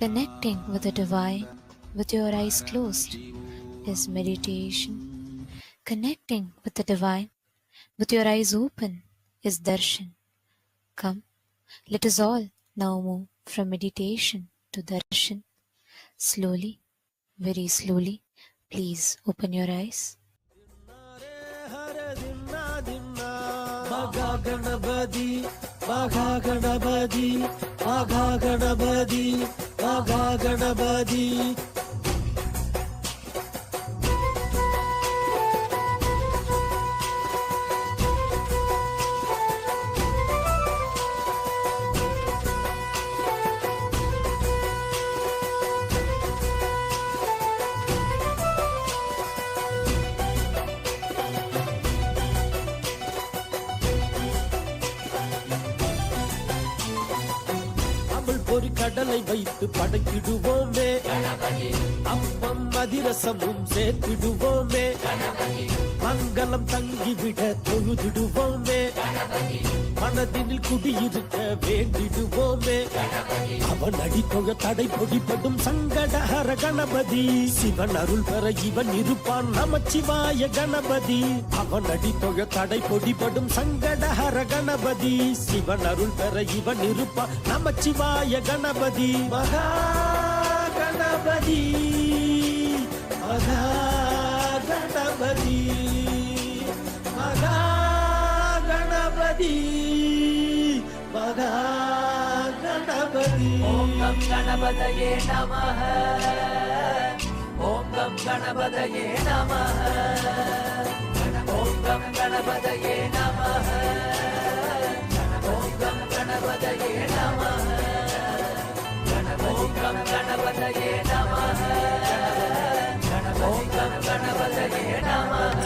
Connecting with the divine with your eyes closed is meditation. Connecting with the divine with your eyes open is darshan. Come, let us all now move from meditation to darshan. Slowly, very slowly, please open your eyes. Bhagaganabadi, Bhagaganabadi, Bhagaganabadi, Bhagaganabadi. ஒரு கடலை வைத்து படைத்திடுவோமே, அப்பம் அதிரசமும் சேர்த்திடுவோமே, மங்களம் தங்கிவிட தொழுதிடுவோமே, மனதினில் குடியிருக்க வேண்டிடுவோமே. அவன் அடித்தொக தடை பொடிப்படும் சங்கடஹர கணபதி, சிவன் அருள் பெற இவன் இருப்பான் நமச்சிவாய கணபதி. அவன் அடித்தொக தடை பொடிப்படும் சங்கடஹர கணபதி, சிவன் அருள் பெற இவன் இருப்பான் நமச்சிவாய கணபதி. மகா கணபதி, மகா கணபதி, மகா கணபதி, மகா கணபதி. ஓம் கம் கணபதயே நமஹ, ஓம் கம் கணபதயே நமஹ, ஓம் கம் கணபதயே நமஹ, ஓம் கம் கணபதயே நமஹ, ஓம் கம் கணபதயே நமஹ, ஓம் கம் கணபதயே நமஹ.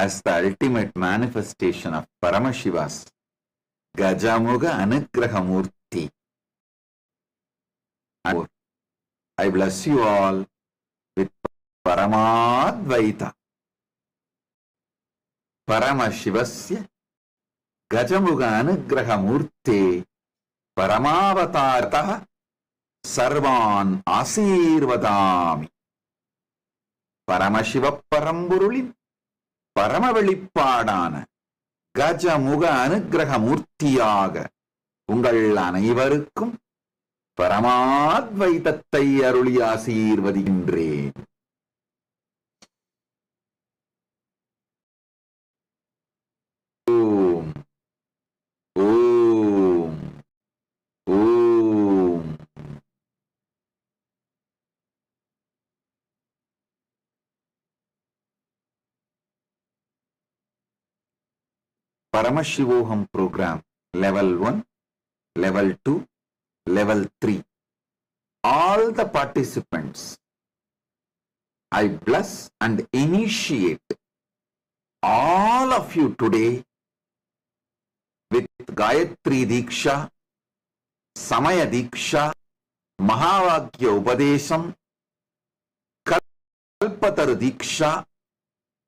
as the ultimate manifestation of Paramashiva's Gajamuga Anugrahamurti. I bless you all with Paramadvaita. Paramashivasya Gajamuga Anugrahamurte Paramavatartah Sarvan Asirvadami. Paramashiva Paramburulin Paramavelipadana Gajamuga Anugrahamurtiyaga Ungal Anaivarukkum Paramadvaitattai அருளி ஆசீர்வதிக்கின்றேன். ஓம் ஓம் ஓம். Paramashivoham program level 1, level 2, level 3. All the participants, I bless and initiate all of you today with Gayatri Diksha, Samaya Diksha, Mahavakya Upadesham, Kalpataru Diksha,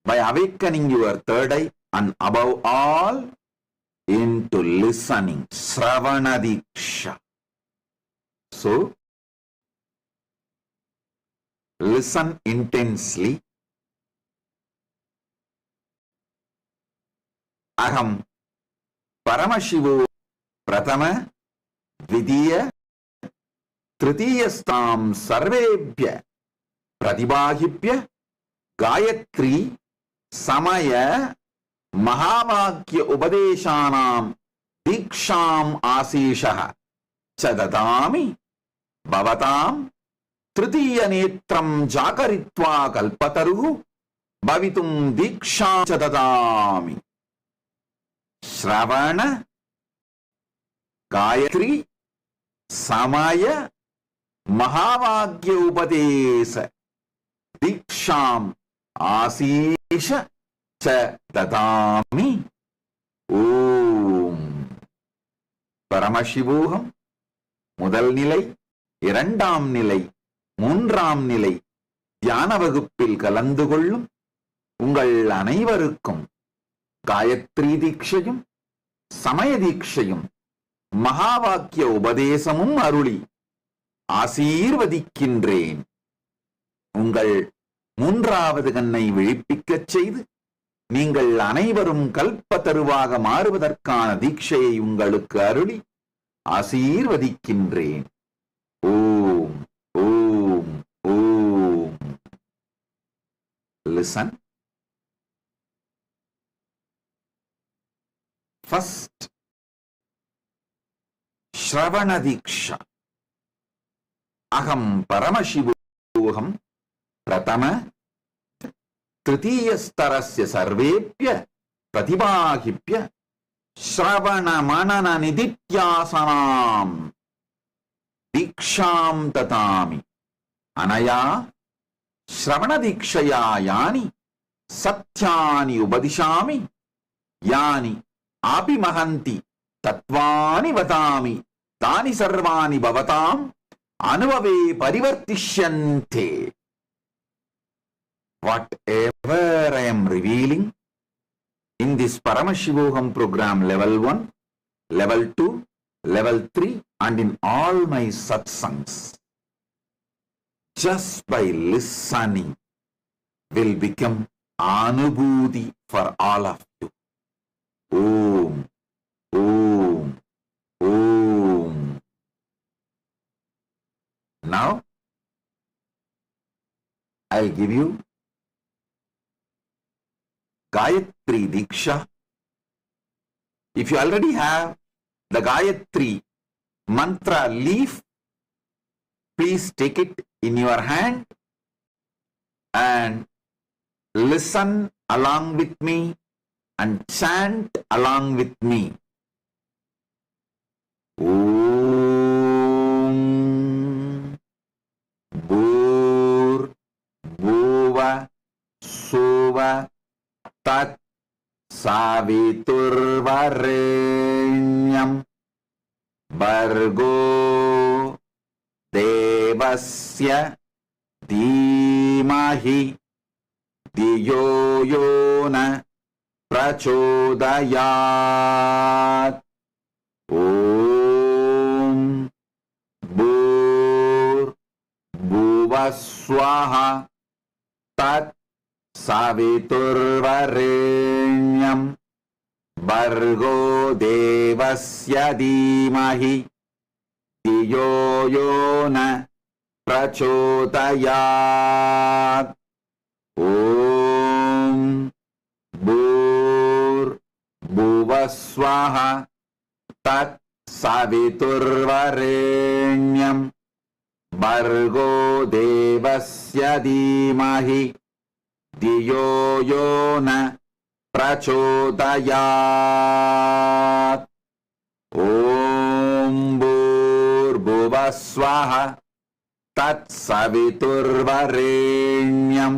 by awakening your third eye and above all into listening, Sravana Diksha. So, listen intensely. Aham Paramashivo Pratama Vidiya Tritiyastam Sarvebhya Pratibahibhya Gayatri Samaya Mahavakya Upadeshanam Diksham Asishaha Chadadami Bhavatam Tritiya Netram Jakaritva Kalpataru Bhavitum Diksham Chadadami. Shravana Gayatri Samaya Mahavakya Upadesa Diksham Asisha Chadadami. Om Paramashivoham முதல் நிலை, இரண்டாம் நிலை, மூன்றாம் நிலை தியான வகுப்பில் கலந்து கொள்ளும் உங்கள் அனைவருக்கும் காயத்ரி தீட்சையும் சமய தீட்சையும் மகாவாக்கிய உபதேசமும் அருளி ஆசீர்வதிக்கின்றேன். உங்கள் மூன்றாவது கண்ணை விழிப்பிக்கச் செய்து நீங்கள் அனைவரும் கல்பத்தருவாக மாறுவதற்கான தீட்சையை உங்களுக்கு அருளி ஆசீர்வதிக்கின்றேன். ஓம் ஓம் ஓம். Listen. First, Shravana Diksha. Aham Paramashivoham Pratama Tritiyastarasya Sarvebhya Pratibahibhya Shravana Manana Nidityasanam Diksham Tatami. Anaya Shravana Dikshaya Yani Satyani Ubadishami Yani Api Mahanti Tatvani Vatami Tani Sarvani Bhavatam Anuvave Parivartishyante. Whatever I am revealing in this Paramashivoham program level 1, level 2, level 3 and in all my satsangs, just by listening will become Anubhuti for all of you. Om, Om, Om. Now, I'll give you Gayatri Diksha. If you already have the Gayatri mantra leaf, please take it in your hand and listen along with me and chant along with me. Om Bhur Bhuva Suva Tat saviturvarenyam bhargo devasya dhimahi dhiyo yona prachodayat. Om bhur bhuvaswaha tat saviturvarenyam bhargo devasya dhimahi dhiyo yona prachodayat. Om bhur bhuvaswaha tat saviturvarenyam bhargo devasya dhimahi dhiyo yona prachodayat. Om bhur bhuvaswaha tat saviturvarenyam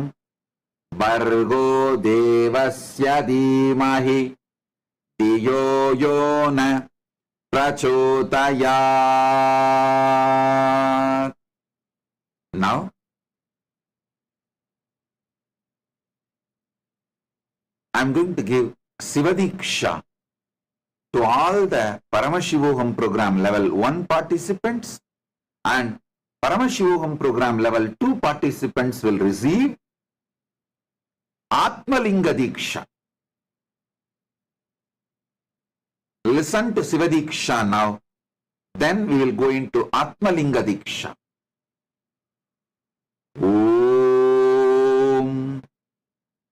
bhargo devasya dhimahi dhiyo yona prachodayat. Now, I'm going to give Shiva Diksha to all the Paramashivoham program level 1 participants, and Paramashivoham program level 2 participants will receive Atmalinga Diksha. Listen to Shiva Diksha now, then we will go into Atmalinga Diksha. Om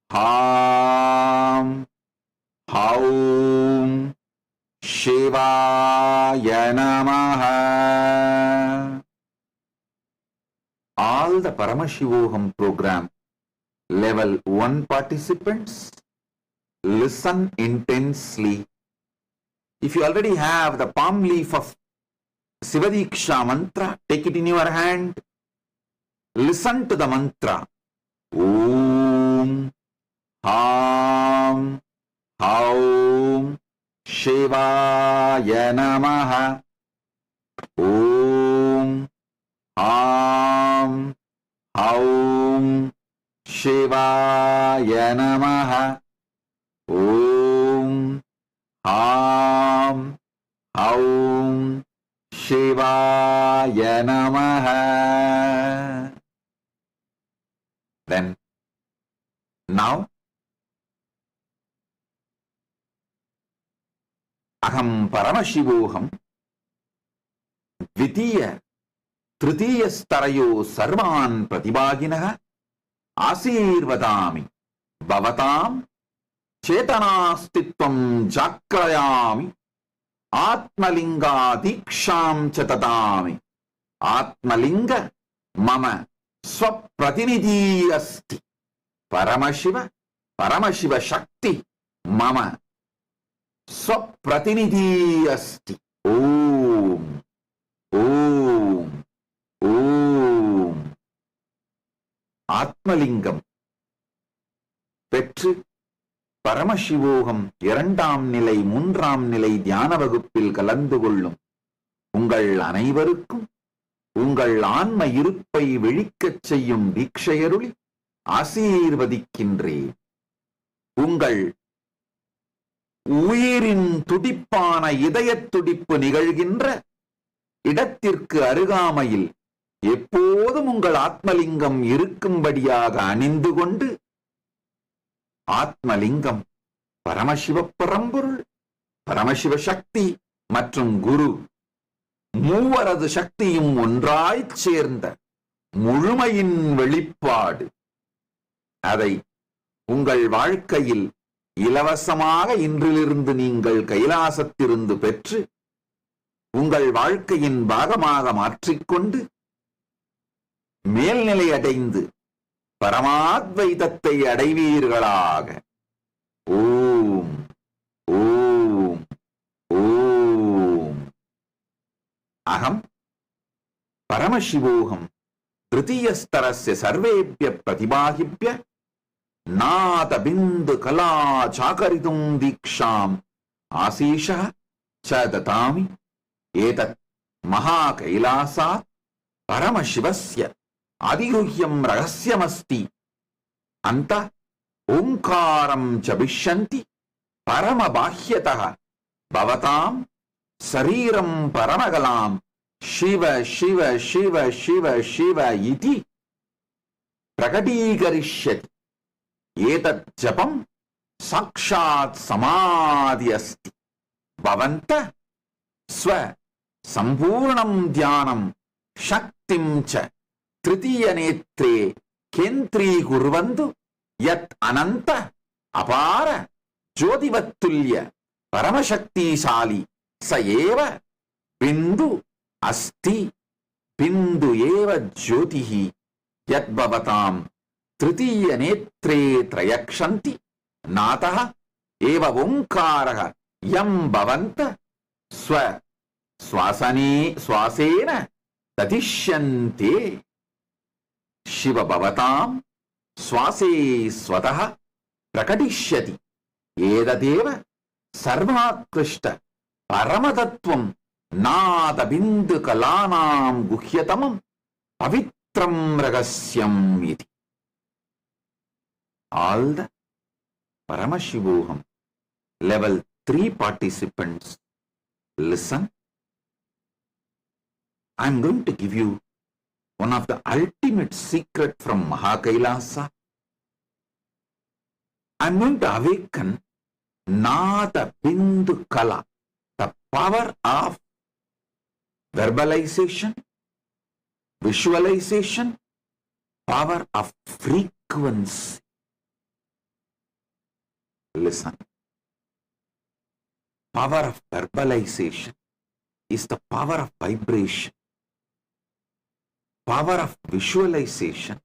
Ham Haum Shivaya Namaha. All the Paramashivoham program level 1 participants, listen intensely. If you already have the palm leaf of Shiva Diksha mantra, take it in your hand. Listen to the mantra. Om Ham Haum Shivaya Namaha. Om Ham Haum Shivaya Namaha. Om Ham Haum Shivaya Namaha. Then, now, Aham Paramashivoham Dvitiya Tritiya Starayo Sarvan Pratibhaginaha Asirvadami Bhavatam Chetanastitvam Jakrayami Atmalinga Diksham Chatadami. Atmalinga Mama Swapratinidhi Asti. Paramashiva Shakti Mama Swapratinidhi Asti. Om Om Om. Atmalingam பெற்று பரமசிவோகம் 2ஆம் நிலை 3ஆம் நிலை தியான வகுப்பில் கலந்து கொள்ளும் உங்கள் அனைவருக்கும் உங்கள் ஆன்ம இருப்பை விழிக்கச் செய்யும் தீட்சையருளி ஆசீர்வதிக்கின்றேன். உங்கள் உயிரின் துடிப்பான இதயத் துடிப்பு நிகழ்கின்ற இடத்திற்கு அருகாமையில் எப்போதும் உங்கள் ஆத்மலிங்கம் இருக்கும்படியாக அணிந்து கொண்டு, ஆத்மலிங்கம் பரமசிவ பரம்பொருள், பரமசிவ சக்தி மற்றும் குரு மூவரது சக்தியும் ஒன்றாய்ச் சேர்ந்த முழுமையின் வெளிப்பாடு. அதை உங்கள் வாழ்க்கையில் இலவசமாக இன்றிலிருந்து நீங்கள் கைலாசத்திலிருந்து பெற்று உங்கள் வாழ்க்கையின் பாகமாக மாற்றிக்கொண்டு மேல்நிலை அடைந்து பரமாத்வைதத்தை அடைவீர்களாக. ஓம் ஓம் ஓம். அகம் பரமசிவோகம் திருத்தீயஸ்தரஸ்ய சர்வேப்ய பிரதிபாகிப்ய Nata bindu kala chakaritum diksham asisha chadatami etat MahaKailasa Paramashivasya Adiruhyam Rahasyamasti Anta Omkaram Chabishyanti Paramabhahyataha Bhavatam Sariram Paramagalam Shiva Shiva Shiva Shiva Shiva Iti Prakatikarishyati Etat Japam Sakshat Samadhi Asti Bhavanta Swa Sampurnam Dhyanam Shaktim Cha Tritiya Netre Kentri Kurvandu Yat Ananta Apara Jyotivattulya Paramashakti Sali Sayeva Bindu Asti Bindu Eva Jyotihi Yat Bhavatam Tritiya Netre Trayakshanti Nataha Eva Omkaraha Yam Bhavanta Swa Swasena Tatishyante Shiva Bhavatam Swase Swataha Prakatishyati Edadeva Sarvakrishta Paramatatvam Nada Bindu Kalanam Guhyatamam Pavitram Ragasyam Iti. All the Paramashivoham level 3 participants listen. I am going to give you one of the ultimate secret from MahaKailasa. I am going to awaken Nada Bindu Kala, the power of verbalization, visualization, power of frequency. Listen. Power of verbalization is the power of vibration. Power of visualization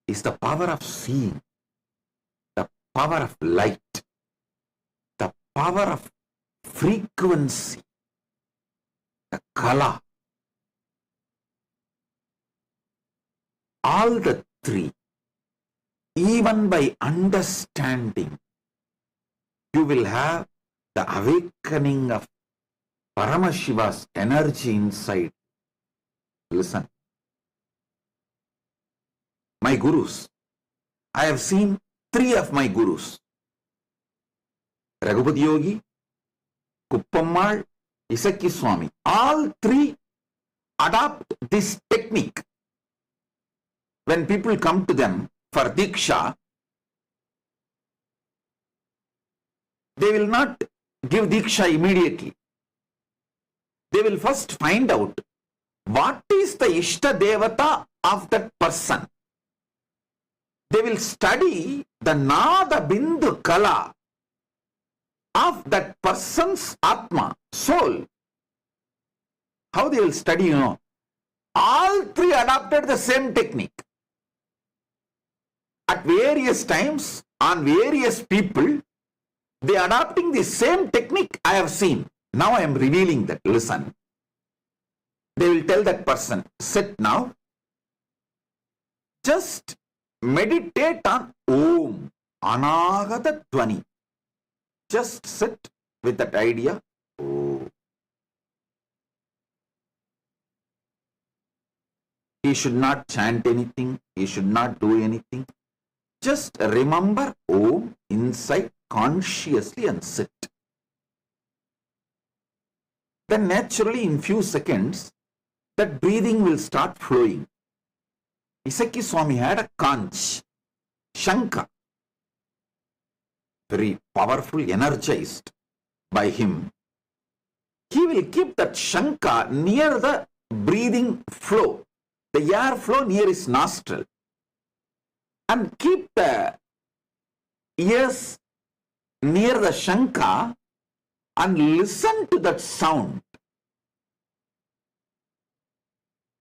is the power of seeing, the power of light, the power of frequency, the kala. All the three, even by understanding, you will have the awakening of Paramashiva's energy inside. Listen. My gurus. I have seen 3 of my gurus. Raghupati Yogi, Kuppammal, Isaki Swami. All 3 adopt this technique. When people come to them for Diksha, they will not give Diksha immediately. They will first find out what is the Ishta Devata of that person. They will study the Nada Bindu Kala of that person's Atma, soul. How they will study, you know? All 3 adopted the same technique. At various times, on various people, they are adopting the same technique I have seen. Now I am revealing that. Listen. They will tell that person, sit now. Just meditate on Om, Anagata Dvani. Just sit with that idea. Oh. He should not chant anything. He should not do anything. Just remember Om inside consciously and sit. Then naturally in few seconds, that breathing will start flowing. Isaki Swami had a conch, Shanka, very powerful, energized by him. He will keep that Shanka near the breathing flow, the air flow near his nostril, and keep the ears near the Shanka and listen to that sound.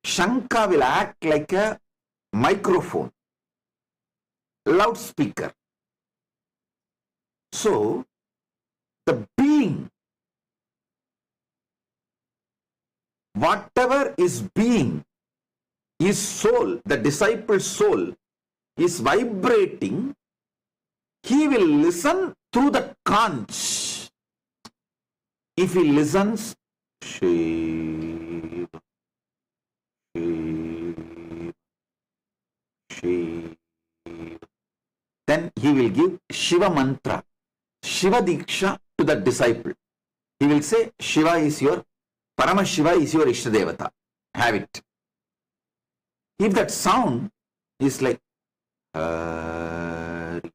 Shanka will act like a microphone, loudspeaker. So, the being, whatever is being, his soul, the disciple's soul, is vibrating he will listen through the conch. If he listens, Shiva, Shiva, Shiva, then he will give Shiva mantra, Shiva Diksha to the disciple. He will say, Shiva is your, Paramashiva is your Ishtadevata. Have it. If that sound is like Hari,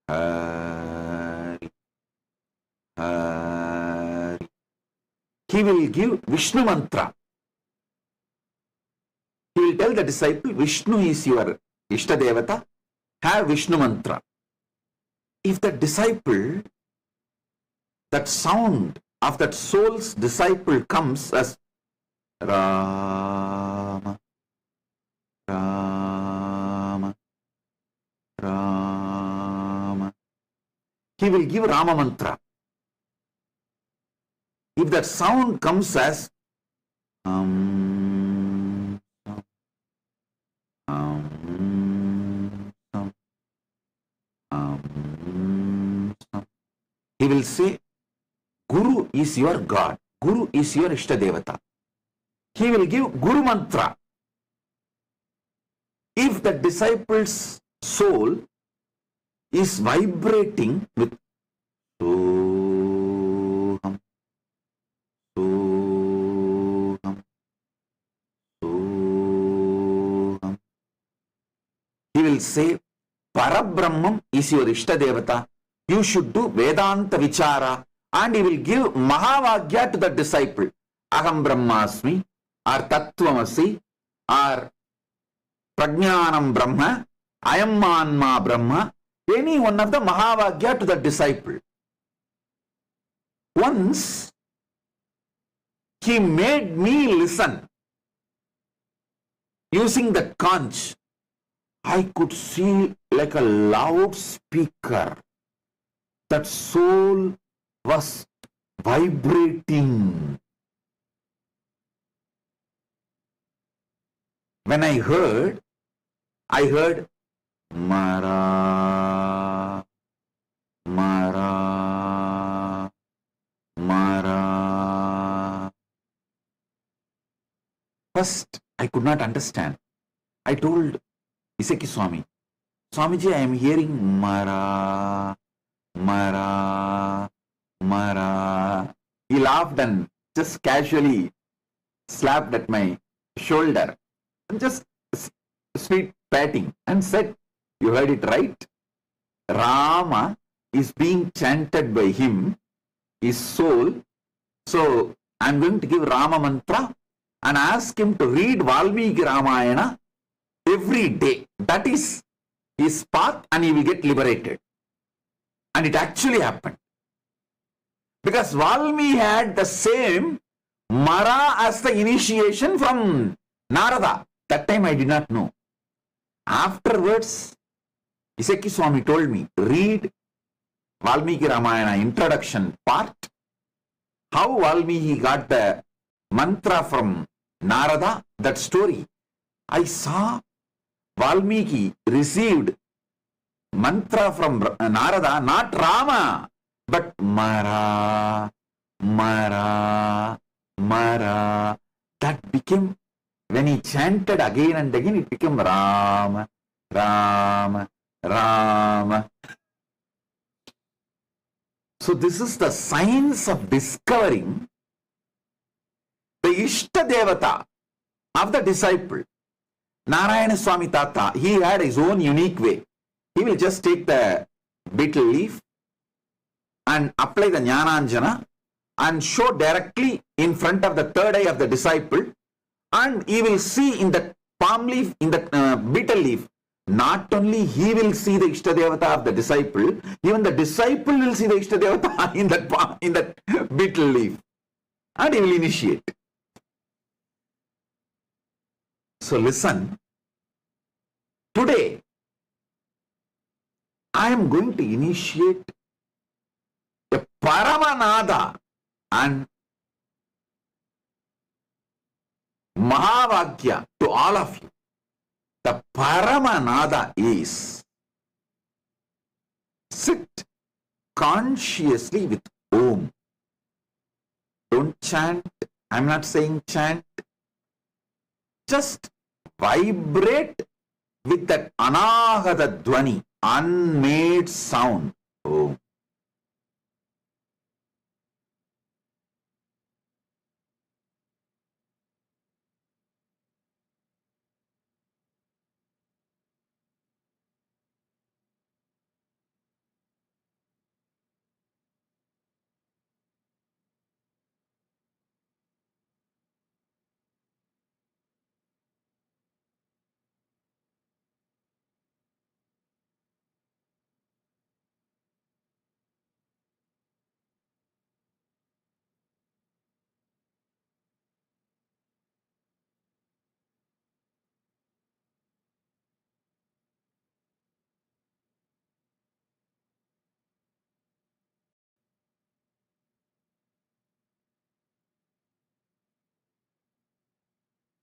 Hari, Hari, he will give Vishnu mantra. He will tell the disciple, Vishnu is your Ishtadevata. Have Vishnu mantra. If the disciple, that sound of that soul's disciple comes as Rama, Rama, Rama, he will give Rama mantra. If that sound comes as he will say, Guru is your God. Guru is your Ishtadevata. He will give Guru mantra. If the disciple's soul is vibrating with Soham, Soham, Soham, he will say, Parabrahmam is your Ishtadevata. You should do Vedanta Vichara, and he will give Mahavagya to the disciple. Aham Brahmasmi, or Tattvamasi, or Prajnanam Brahma, Ayam Manma Brahma, any one of the Mahavagya to the disciple. Once he made me listen using the conch. I could see like a loudspeaker. That soul was vibrating. When I heard Mara, Mara, Mara. First, I could not understand. I told Iseki Swami, Swamiji, I am hearing Mara, Mara, Mara. He laughed and just casually slapped at my shoulder, and just sweet patting, and said, you heard it right. Rama is being chanted by him, his soul. So I'm going to give Rama mantra and ask him to read Valmiki Ramayana every day. That is his path, and he will get liberated. And it actually happened. Because Valmiki had the same Mara as the initiation from Narada. That time I did not know. Afterwards, Iseki Swami told me, read Valmiki Ramayana introduction part, how Valmiki got the mantra from Narada, that story. I saw Valmiki received mantra from Narada, not Rama, but Mara, Mara, Mara. That became, when he chanted again and again, it became Rama, Rama, Rama. So this is the science of discovering the Ishta Devata of the disciple. Narayana Swami Tata, he had his own unique way. He will just take the betel leaf and apply the Jnananjana and show directly in front of the third eye of the disciple, and he will see in the palm leaf, in the betel leaf, not only he will see the Ishtadevata of the disciple, even the disciple will see the Ishtadevata in that betel leaf, and he will initiate. So listen, today I am going to initiate a Paramanada and Mahavagya to all of you. The Paramanada is Sit consciously with Om. Don't chant. I'm not saying chant. Just vibrate with that anahata dwani, unmade sound. Om.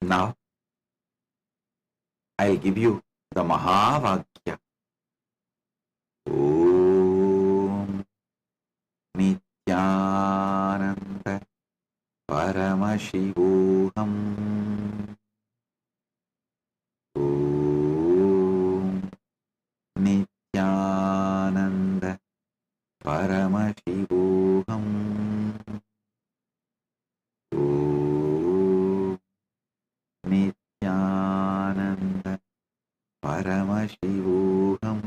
Now, I'll give you the Mahavakya. Om Nithyananda Paramashivam. Om Nithyananda Paramashivam. Om Nithyananda Paramashivam.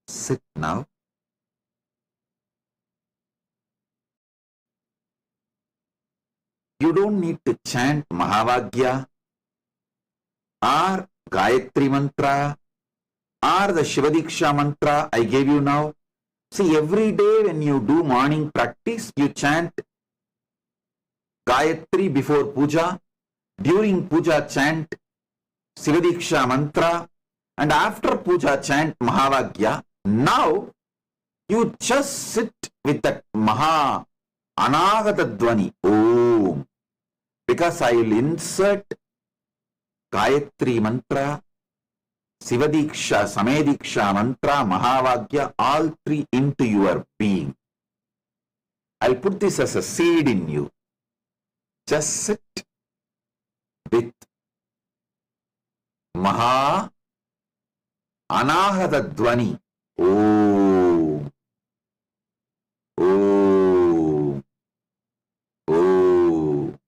Sit now. You don't need to chant Mahavagya or Gayatri mantra or the Shivadiksha mantra I gave you now. See, every day when you do morning practice, you chant Gayatri before puja. During puja, chant Shivadiksha mantra. And after puja, chant Mahavagya. Now, you just sit with that Maha Anagata Dwani. Om. Because I will insert Gayatri mantra, Shivadiksha, Samediksha mantra, Mahavagya, all three into your being. I'll put this as a seed in you. Just sit with Maha Anahata Dwani. Om. Om. Om.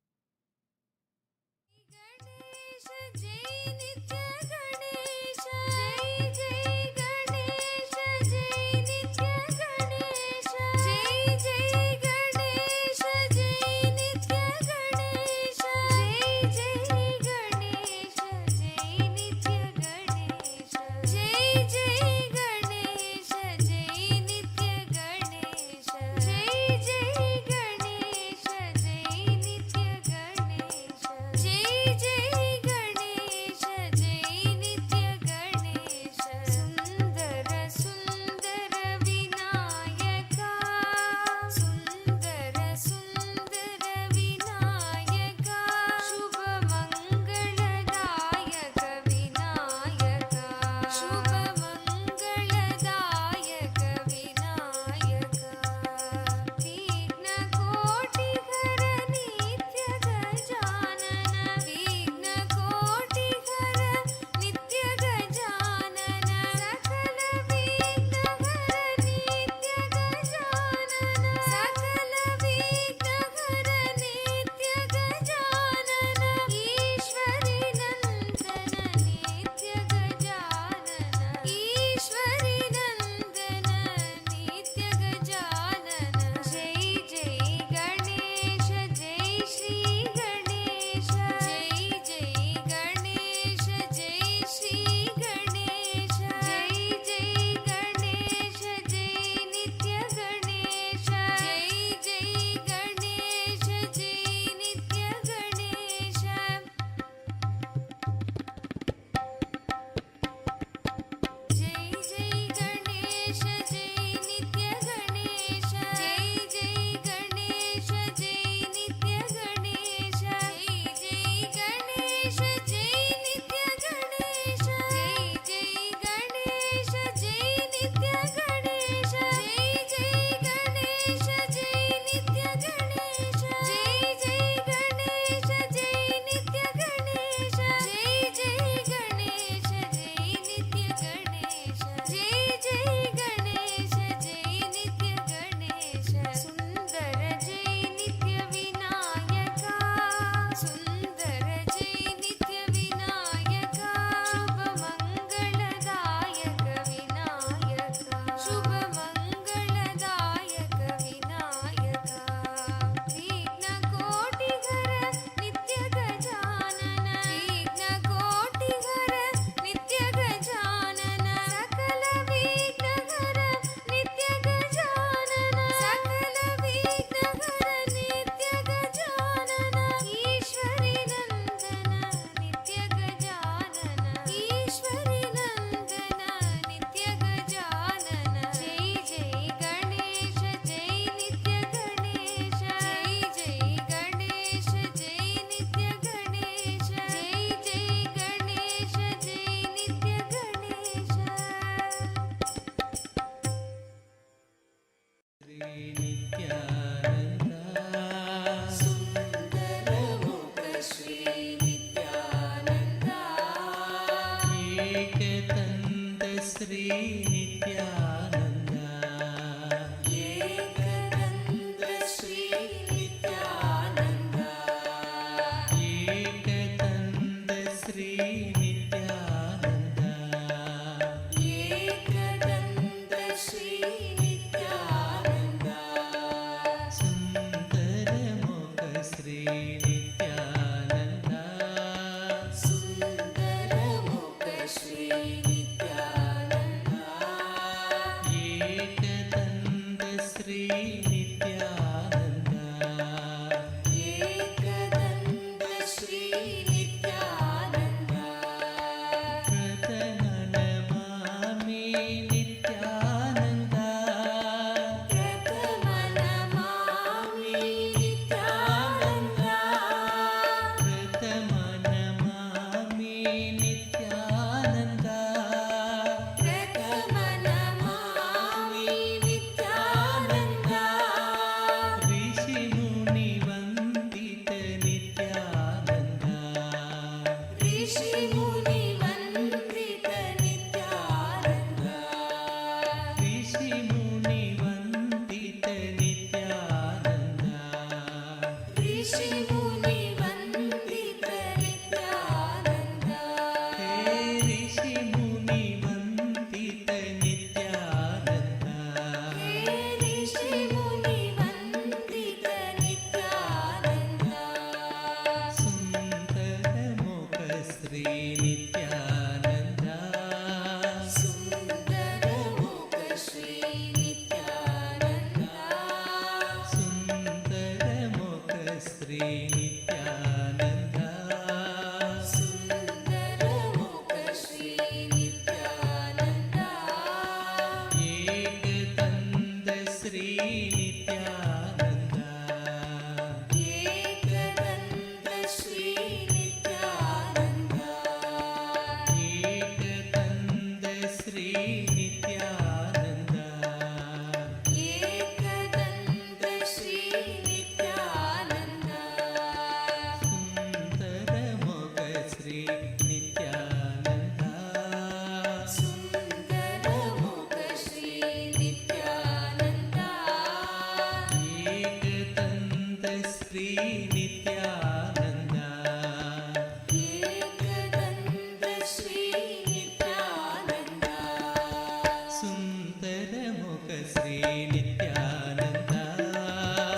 Sri Nithyananda.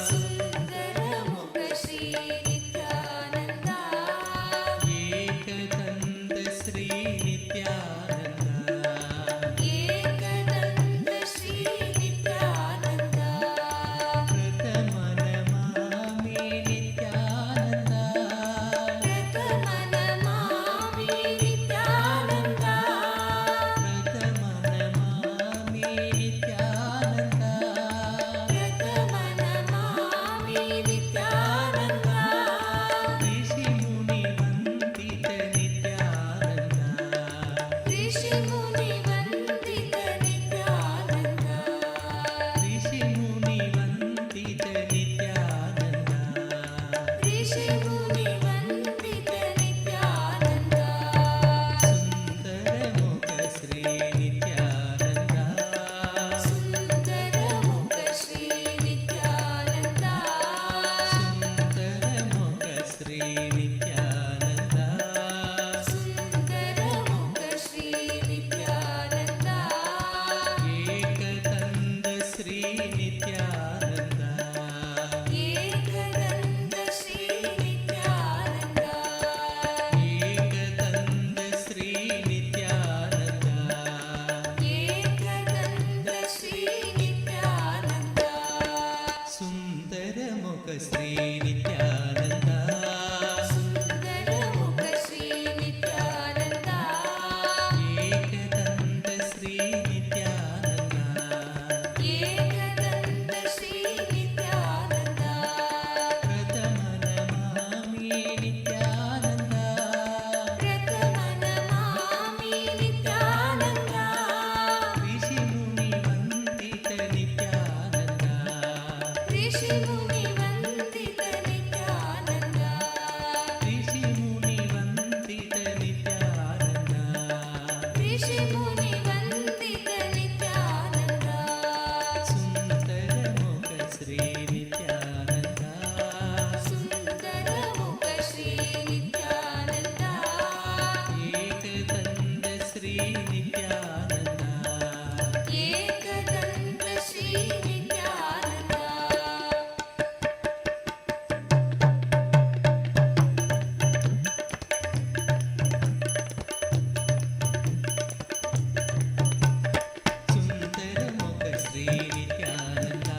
Sundaramukha Sri Nithyananda. Ekadanta Sri Nithyananda. Ekadanta Sri Nithyananda. Pratama Namami Nithyananda. Pratama Namami Nithyananda. Pratama Namami Nithyananda. Pratama Namami Nithyananda. Rishi Muni Vandita Nithyananda. Rishi Muni Vandita Nithyananda. Rishi Muni Vandita Nithyananda. Rishi Muni Vandita Nithyananda. Sundaramukha Sri Nithyananda. Sundaramukha Sri Nithyananda. Sundaramukha Sri Nithyananda. Sundaramukha Sri Nithyananda. Ekadanta Sri Nithyananda. Ekadanta Sri Nithyananda. Ekadanta Sri Nithyananda. Ekadanta Sri Nithyananda. Sundaramukha Sri Nithyananda. Sundaramukha Sri Nithyananda. Ekadanta Sri Nithyananda. Ekadanta Sri Nithyananda. Pratama Namami Nithyananda. Pratama Namami Nithyananda. Rishi Muni Vandita Nithyananda. Rishi Muni Vandita Nithyananda. Rishi Muni Vandita Nithyananda. Rishi Muni Vandita Nithyananda. Sundaramukha Sri Nithyananda. Sundaramukha Sri Nithyananda. Ekadanta Sri Nithyananda. Ekadanta Sri Nithyananda. Sundaramukha Sri Nithyananda.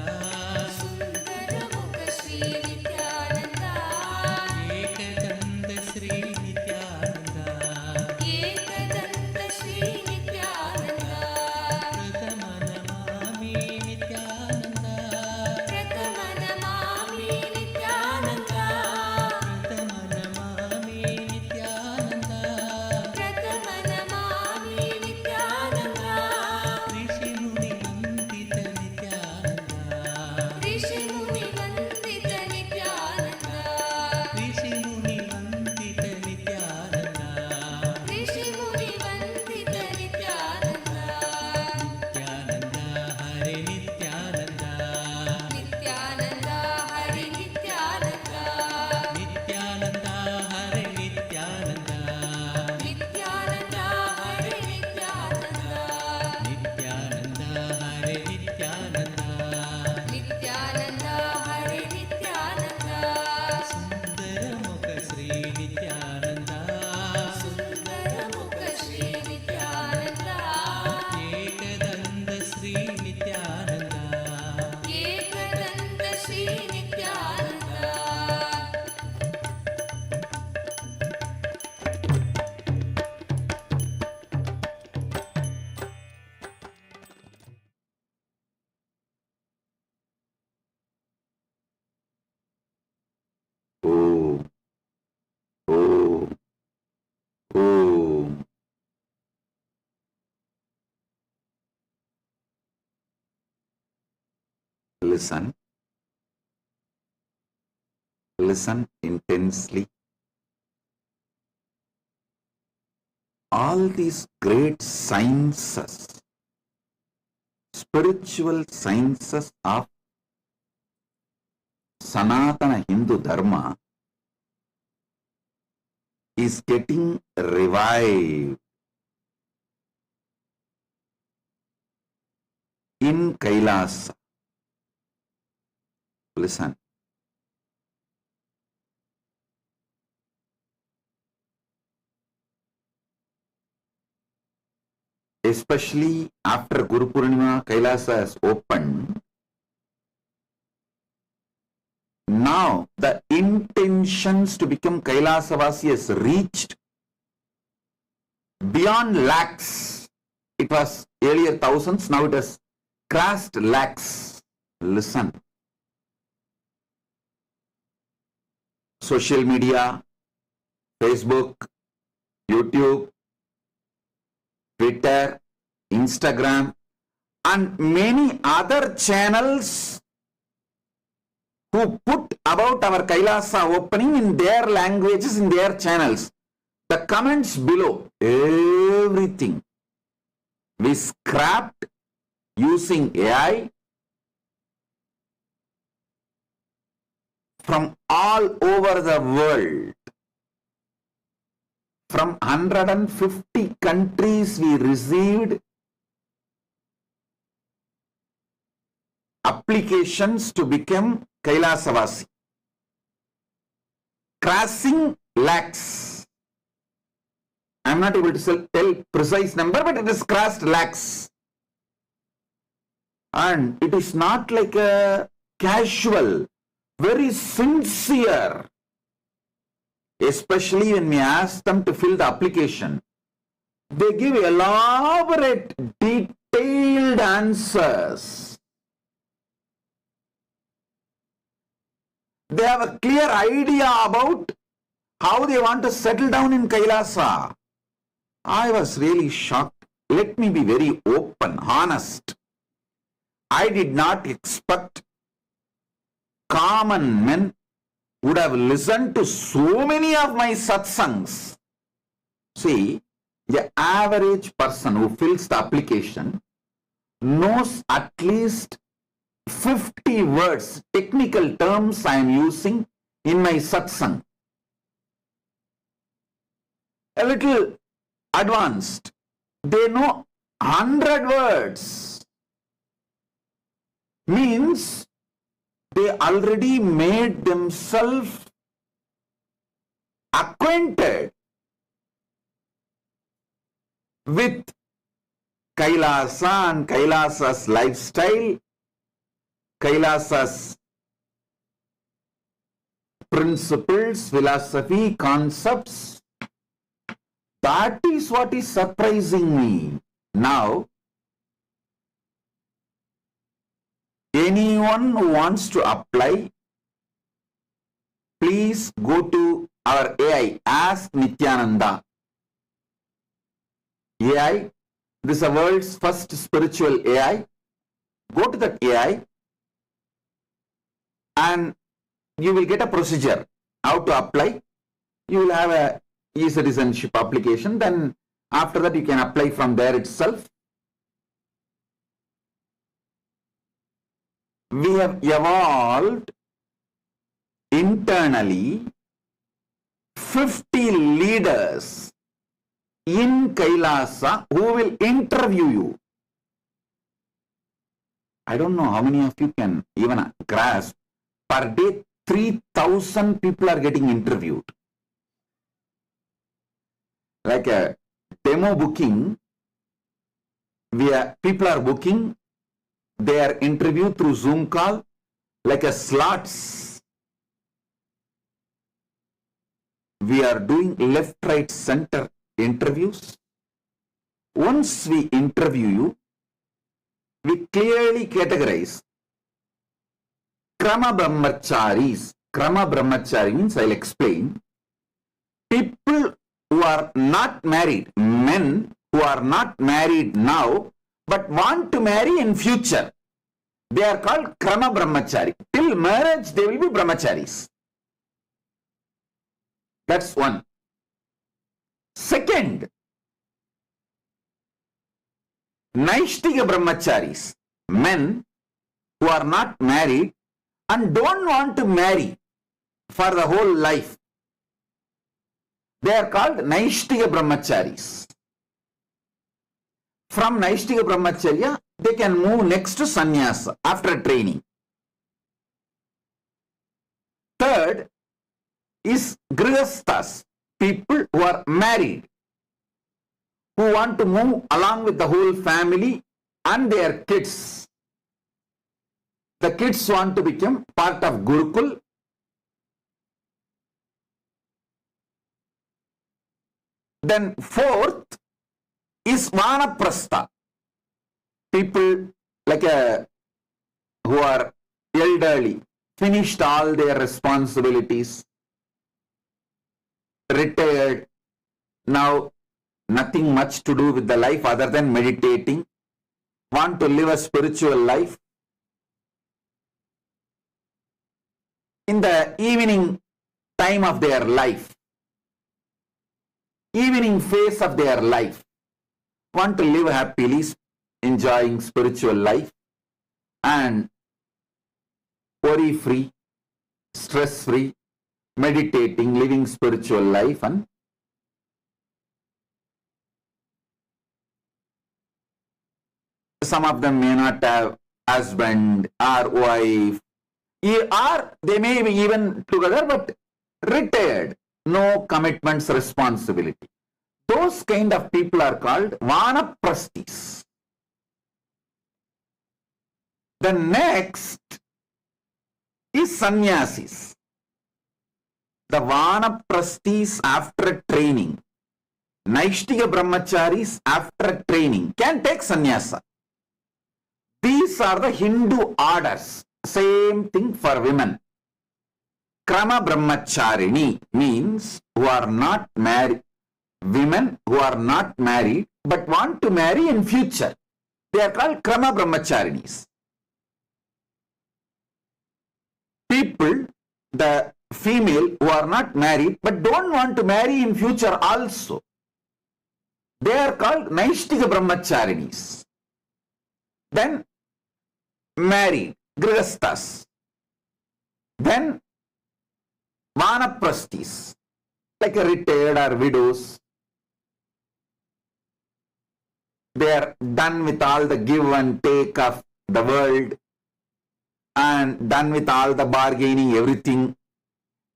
Sundaramukha Sri Nithyananda. Ekadanta Sri Nithyananda. Ekadanta Sri Nithyananda. Pratama Namami Nithyananda. Pratama Namami Nithyananda. Pratama Namami Nithyananda. Pratama Namami Nithyananda. Rishi Muni Vandita Nithyananda. Rishi Muni Vandita Nithyananda. Rishi Muni Vandita Nithyananda. Rishi Muni Vandita Nithyananda. Nithyananda Hare Nithyananda. Nithyananda Hari Nithyananda. Nithyananda Hare Nithyananda. Nithyananda Hari Nithyananda. Nithyananda Hare Nithyananda. Nithyananda Hari Nithyananda. Sundaramukha Sri Nithyananda. Sundaramukha Sri Nithyananda. Ekadanta Sri Nithyananda. Ekadanta Sri Nithyananda. Om. Om. Om. Listen. Listen intensely. All these great sciences, spiritual sciences of Sanatana Hindu Dharma is getting revived. in Kailasa. Listen. Especially after Guru Purnima, Kailasa has opened. Now the intentions to become Kailasavasi has reached beyond lakhs. It was earlier thousands, now it has crossed lakhs. Listen. Social media, Facebook, YouTube, Twitter, Instagram, and many other channels who put about our Kailasa opening in their languages, in their channels. The comments below, everything we scrapped using AI from all over the world. From 150 countries we received applications to become Kailasavasi, crossing lakhs. I am not able to tell precise number, but it is crossed lakhs. And it is not like a casual, very sincere. Especially when we ask them to fill the application, they give elaborate, detailed answers. They have a clear idea about how they want to settle down in Kailasa. I was really shocked. Let me be very open, honest. I did not expect common men would have listened to so many of my satsangs. See, the average person who fills the application knows at least 50 words, technical terms I am using in my satsang. A little advanced. They know 100 words. Means they already made themselves acquainted with Kailasa and Kailasa's lifestyle, Kailasa's principles, philosophy, concepts. That is what is surprising me. Now, anyone who wants to apply, please go to our AI, Ask Nithyananda. AI, this is the world's first spiritual AI. Go to that AI and you will get a procedure how to apply. You will have a e-citizenship application. Then after that you can apply from there itself. We have evolved internally 50 leaders in Kailasa who will interview you. I don't know how many of you can even grasp. Per day, 3,000 people are getting interviewed. Like a demo booking, people are booking. They are interviewed through Zoom call, like a slots. We are doing left, right, center interviews. Once we interview you, we clearly categorize Krama Brahmacharis. Krama Brahmachari means, I'll explain. People who are not married, men who are not married now, but want to marry in future. They are called Krama Brahmachari. Till marriage, they will be Brahmacharis. That's one. Second, Naishtiga Brahmacharis. Men who are not married and don't want to marry for the whole life. They are called Naishtiga Brahmacharis. From Naishtiga Brahmacharya, they can move next to sannyasa after training. Third is grihasthas, people who are married, who want to move along with the whole family and their kids. The kids want to become part of Gurukul. Then fourth is Vanaprastha, people like who are elderly, finished all their responsibilities, retired, now nothing much to do with the life other than meditating, want to live a spiritual life. In the evening time of their life, evening phase of their life, want to live happily, enjoying spiritual life and worry-free, stress-free, meditating, living spiritual life. And some of them may not have husband or wife, or they may be even together but retired, no commitments, responsibility. Those kind of people are called Vanaprasthis. The next is sannyasis. The Vanaprasthis after training, Naishtika Brahmacharis after training can take sannyasa. These are the Hindu orders. Same thing for women. Krama Brahmacharini means who are not married, women who are not married but want to marry in future. They are called Krama Brahmacharinis. People, the female who are not married but don't want to marry in future also, they are called Naishtika Brahmacharinis. Then married, grihasthas. Then Vanaprasthis, like a retired or widows. They are done with all the give and take of the world and done with all the bargaining, everything.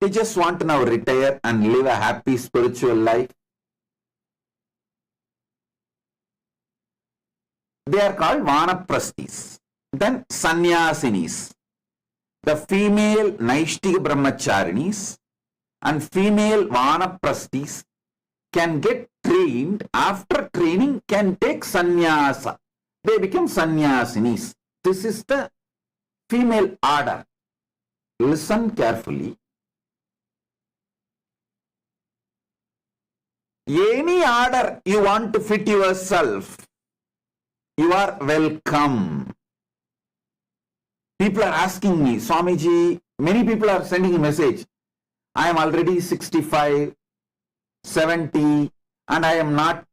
They just want to now retire and live a happy spiritual life. They are called Vanaprasthis. Then Sannyasinis, the female Naishtika Brahmacharinis and female Vanaprasthis can get trained. After training can take sannyasa. They become sannyasinis. This is the female order. Listen carefully. Any order you want to fit yourself, you are welcome. People are asking me, Swamiji, many people are sending a message. I am already 65, 70, and I am not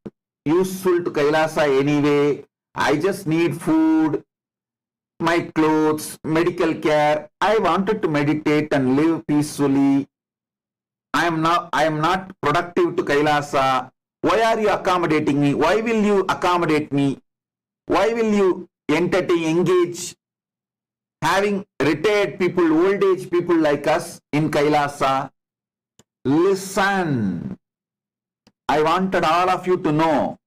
useful to Kailasa anyway. I just need food, my clothes, medical care. I wanted to meditate and live peacefully. I am not productive to Kailasa. Why are you accommodating me? Why will you accommodate me? Why will you entertain, engage having retired people, old age people like us in Kailasa? Listen, I wanted all of you to know,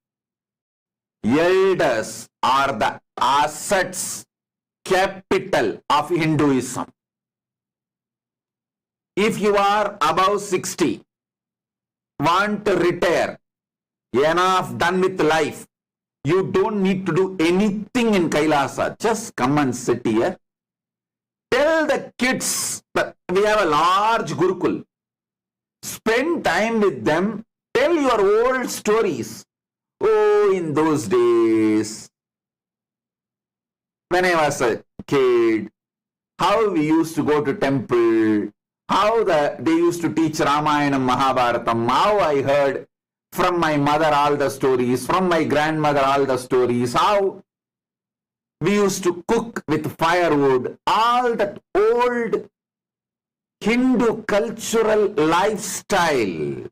elders are the assets, capital of Hinduism. If you are above 60, want to retire, enough done with life, you don't need to do anything in Kailasa. Just come and sit here. Tell the kids that we have a large Gurukul. Spend time with them. Tell your old stories. Oh, in those days, when I was a kid, how we used to go to temple, how they used to teach Ramayana, Mahabharatam, how I heard from my mother all the stories, from my grandmother all the stories, how we used to cook with firewood, all that old Hindu cultural lifestyle.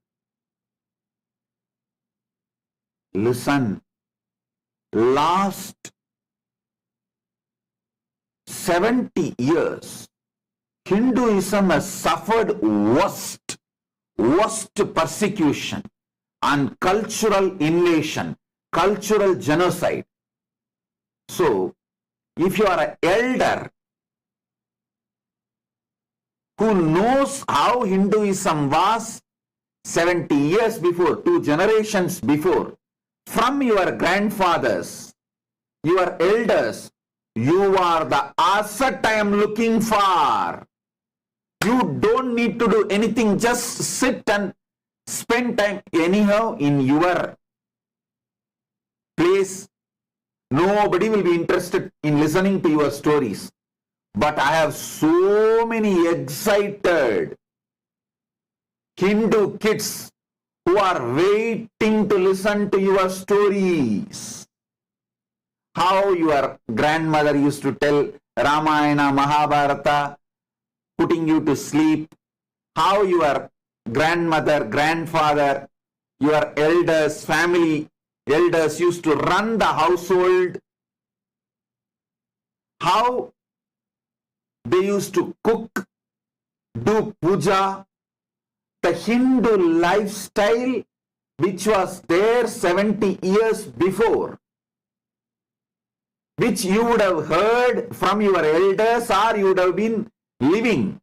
Listen, last 70 years, Hinduism has suffered worst persecution and cultural invasion, cultural genocide. So, if you are an elder who knows how Hinduism was 70 years before, 2 generations before, from your grandfathers, your elders, you are the asset I am looking for. You don't need to do anything, just sit and spend time anyhow in your place. Nobody will be interested in listening to your stories. But I have so many excited Hindu kids who are waiting to listen to your stories. How your grandmother used to tell Ramayana, Mahabharata, putting you to sleep. How your grandmother, grandfather, your elders, family elders used to run the household. How they used to cook, do puja. The Hindu lifestyle which was there 70 years before, which you would have heard from your elders or you would have been living.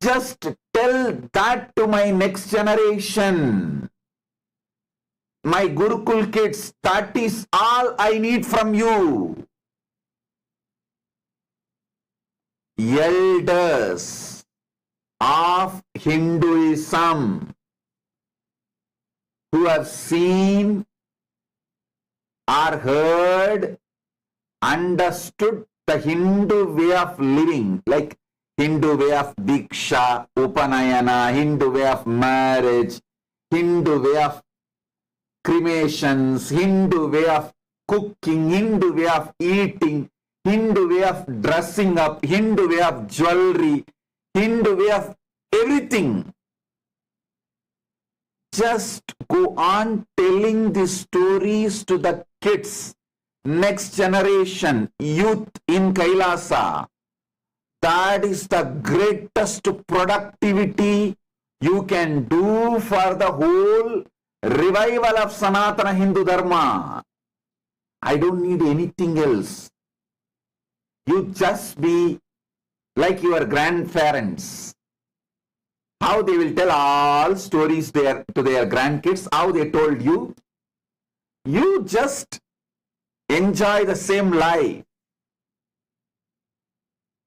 Just tell that to my next generation. My Gurukul kids, that is all I need from you. Elders of Hinduism who have seen or heard, understood the Hindu way of living, like Hindu way of Diksha, Upanayana, Hindu way of marriage, Hindu way of cremations, Hindu way of cooking, Hindu way of eating, Hindu way of dressing up, Hindu way of jewelry, Hindu way of everything. Just go on telling these stories to the kids, next generation, youth in KAILASA. That is the greatest productivity you can do for the whole revival of Sanatana Hindu Dharma. I don't need anything else. You just be like your grandparents. How they will tell all stories there to their grandkids, how they told you. You just enjoy the same life.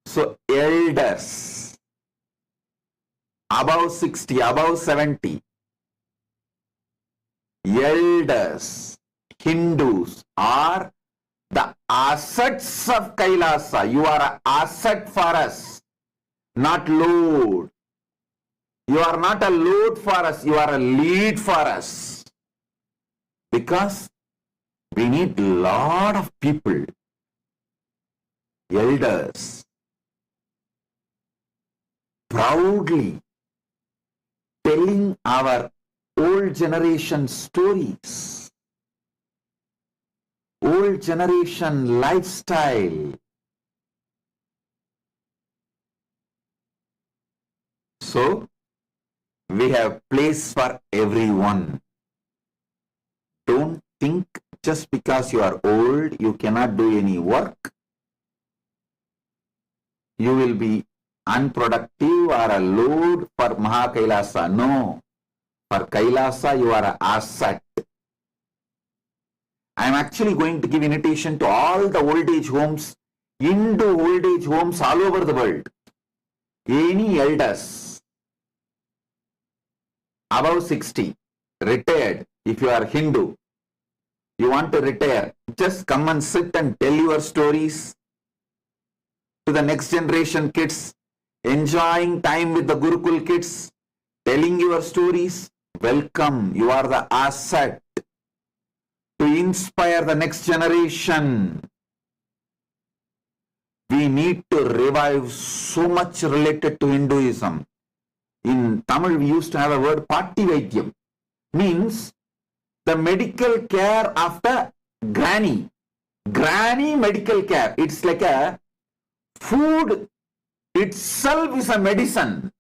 So elders, above 60, above 70, elders, Hindus are the assets of KAILASA. You are an asset for us, not load. You are not a load for us, you are a lead for us. Because we need a lot of people, elders, proudly telling our old generation stories, old generation lifestyle. So, we have place for everyone. Don't think just because you are old, you cannot do any work. You will be unproductive or a load for MahaKailasa. No. For KAILASA, you are an asset. I am actually going to give invitation to all the old age homes, into old age homes all over the world. Any elders above 60, retired, if you are Hindu, you want to retire, just come and sit and tell your stories to the next generation kids, enjoying time with the Gurukul kids, telling your stories. Welcome, you are the asset to inspire the next generation. We need to revive so much related to Hinduism. In Tamil, we used to have a word, Patti Vaidyam, means the medical care after granny. Granny medical care. It's like a Food itself is a medicine.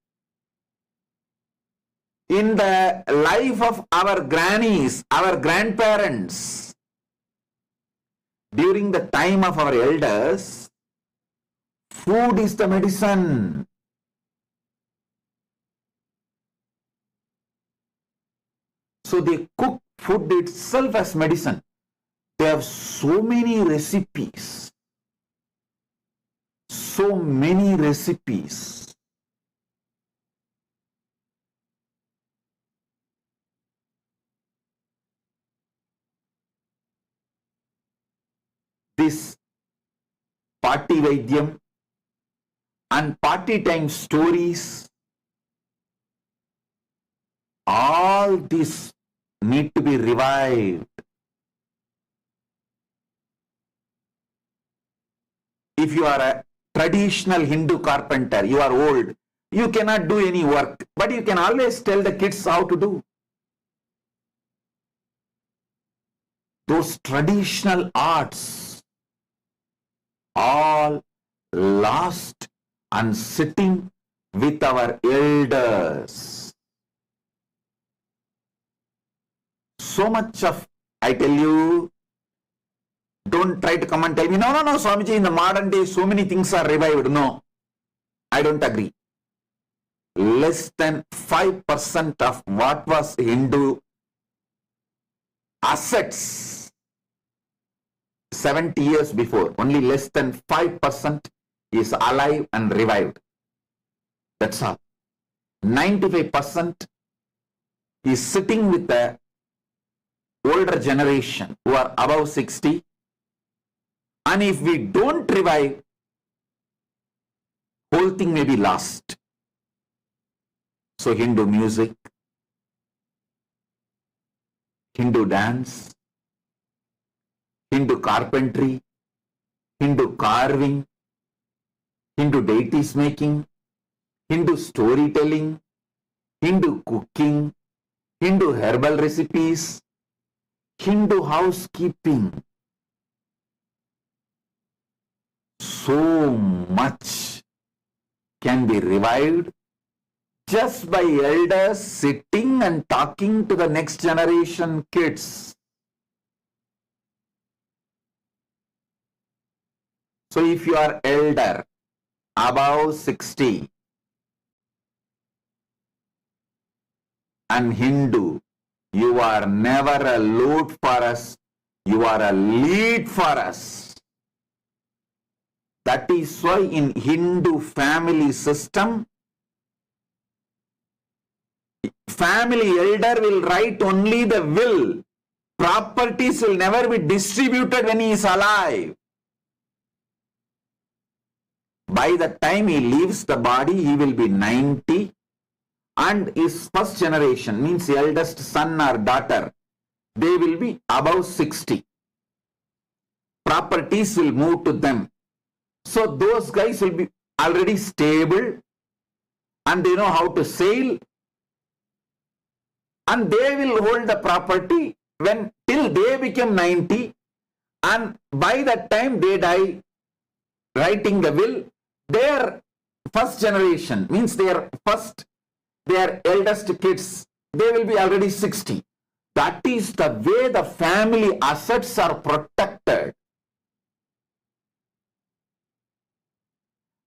In the life of our grannies, our grandparents, during the time of our elders, food is the medicine. So they cook food itself as medicine. They have so many recipes. So many recipes. This party Vaidyam and party time stories, all these need to be revived. If you are a traditional Hindu carpenter, you are old, you cannot do any work, but you can always tell the kids how to do. Those traditional arts, all lost and sitting with our elders. So much of, I tell you, don't try to come and tell me, no, Swamiji, in the modern day, so many things are revived. No, I don't agree. Less than 5% of what was Hindu assets 70 years before, only less than 5% is alive and revived. That's all. 95% is sitting with the older generation who are above 60. And if we don't revive, whole thing may be lost. So Hindu music, Hindu dance, Hindu carpentry, Hindu carving, Hindu deities making, Hindu storytelling, Hindu cooking, Hindu herbal recipes, Hindu housekeeping. So much can be revived just by elders sitting and talking to the next generation kids. So if you are elder, above 60, and Hindu, you are never a load for us, you are a lead for us. That is why in Hindu family system, family elder will write only the will. Properties will never be distributed when he is alive. By the time he leaves the body, he will be 90, and his first generation, means the eldest son or daughter, they will be above 60. Properties will move to them. So those guys will be already stable and they know how to sail, and they will hold the property when till they become 90, and by that time they die writing the will. Their first generation, means their eldest kids, they will be already 60. That is the way the family assets are protected.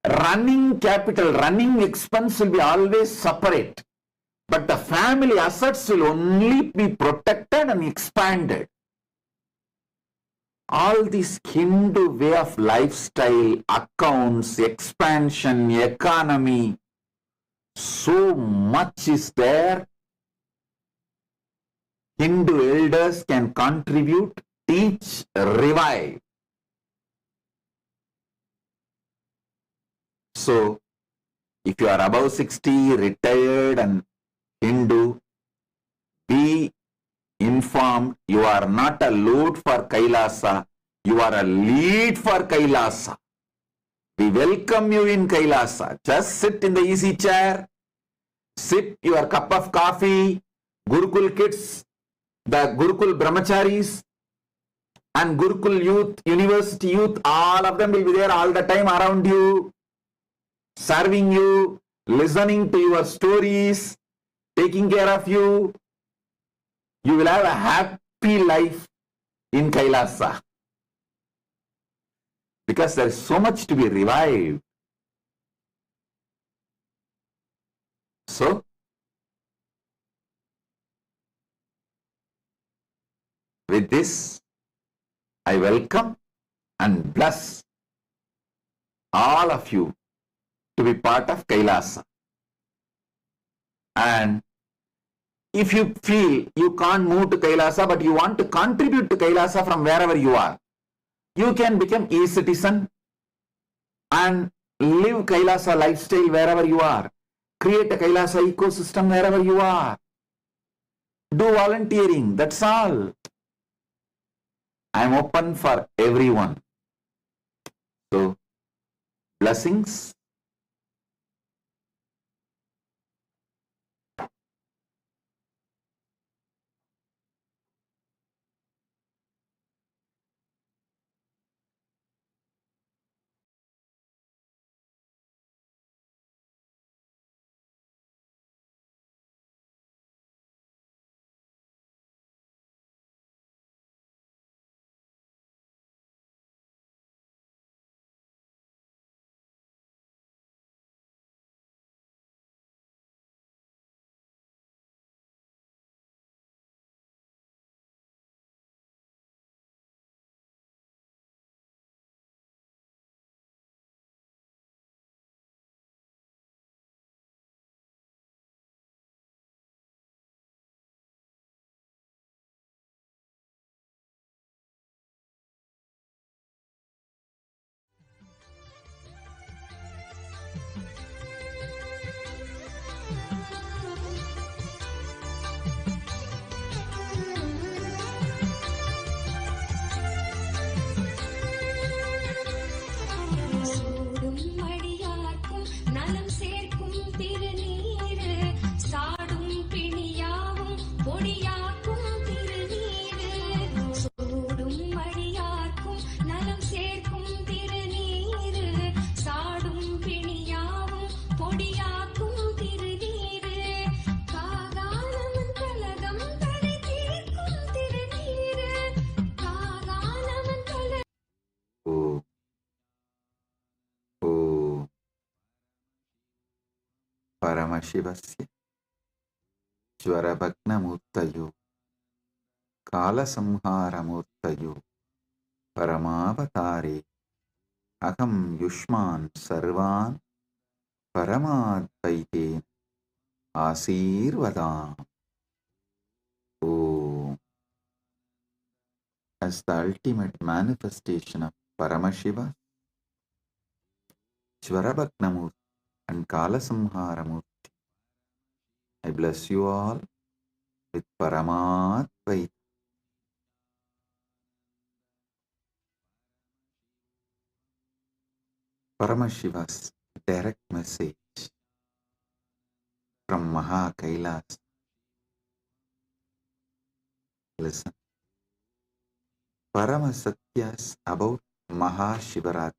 Running capital, running expense will be always separate, but the family assets will only be protected and expanded. All this Hindu way of lifestyle, accounts, expansion, economy, so much is there. Hindu elders can contribute, teach, revive. So, if you are above 60, retired and Hindu, be informed, you are not a load for Kailasa, you are a lead for Kailasa. We welcome you in Kailasa. Just sit in the easy chair, sip your cup of coffee. Gurukul kids, the Gurukul brahmacharis, and Gurukul youth, university youth, all of them will be there all the time around you, serving you, listening to your stories, taking care of you. You will have a happy life in Kailasa. Because there is so much to be revived. So, with this, I welcome and bless all of you to be part of Kailasa. And if you feel you can't move to Kailasa, but you want to contribute to Kailasa from wherever you are, you can become a citizen and live Kailasa lifestyle wherever you are. Create a Kailasa ecosystem wherever you are. Do volunteering, that's all. I am open for everyone. So, blessings. Paramashiva's Jvarabhagnamurtayo Kalasamharamurtayo Paramavatare Aham Yushman Sarvan Paramadvaite Asirvadam. Oh, as the ultimate manifestation of Paramashiva, Jvarabhagnamurti and Kalasamharamurti, I bless you all with Paramadvaita. Paramashiva's direct message from KAILASA. Listen. Paramasatyas about MahaShivaRatri.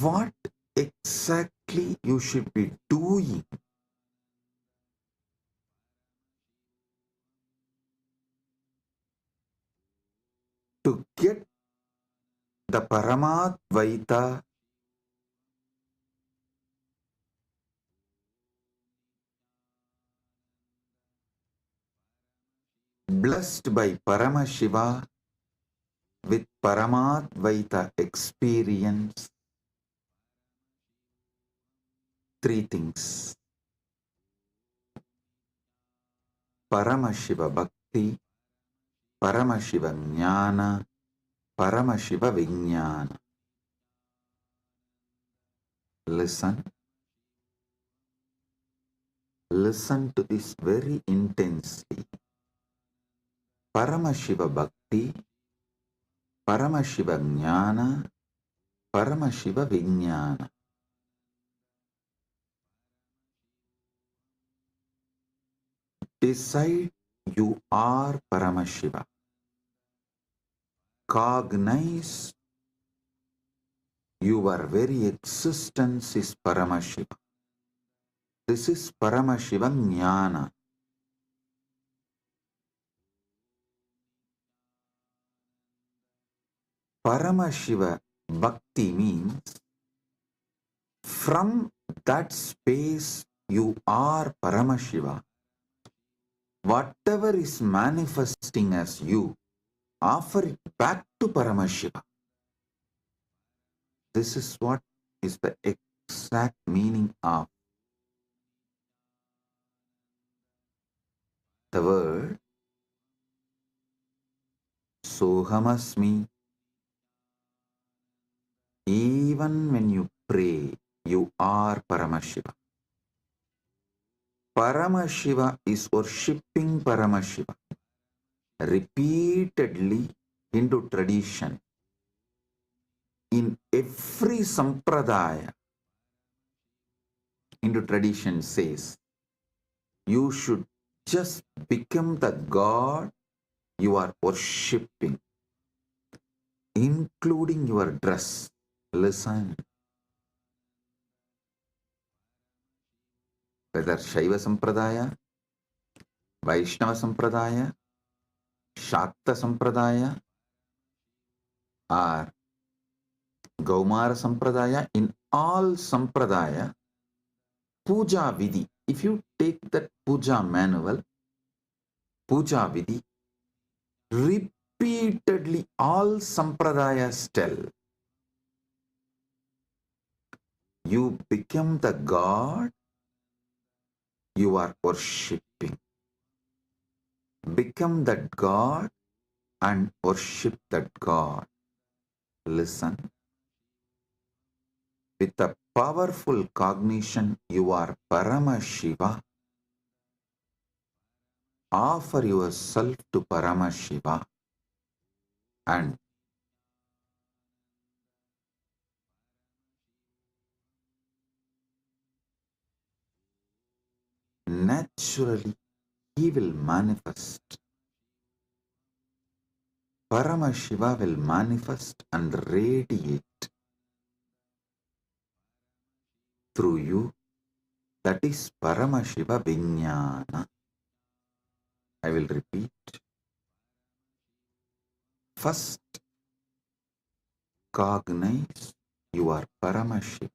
What exactly you should be doing to get the Paramadvaita blessed by Paramashiva with Paramadvaita experience. Three things: Paramashiva Bhakti, Paramashiva Jnana, Paramashiva Vijnana. Listen. Listen to this very intensely. Paramashiva Bhakti, Paramashiva Jnana, Paramashiva Vijnana. Decide you are Paramashiva. Cognize your very existence is Paramashiva. This is Paramashiva Jnana. Paramashiva Bhakti means from that space you are Paramashiva. Whatever is manifesting as you, offer it back to Paramashiva. This is what is the exact meaning of the word Sohamasmi. Even when you pray, you are Paramashiva. Paramashiva is worshipping Paramashiva. Repeatedly, Hindu tradition, in every sampradaya, Hindu tradition says, you should just become the God you are worshipping, including your dress. Listen. Whether Shiva Sampradaya, Vaishnava Sampradaya, Shakta Sampradaya, or Gaumara Sampradaya, in all Sampradaya, Puja Vidhi, if you take that Puja manual, Puja Vidhi, repeatedly all Sampradayas tell, you become the God you are worshipping. Become that God and worship that God. Listen. With a powerful cognition, you are Paramashiva. Offer yourself to Paramashiva and naturally he will manifest. Paramashiva will manifest and radiate through you. That is Paramashiva Vijnana. I will repeat. First, cognize you are Paramashiva.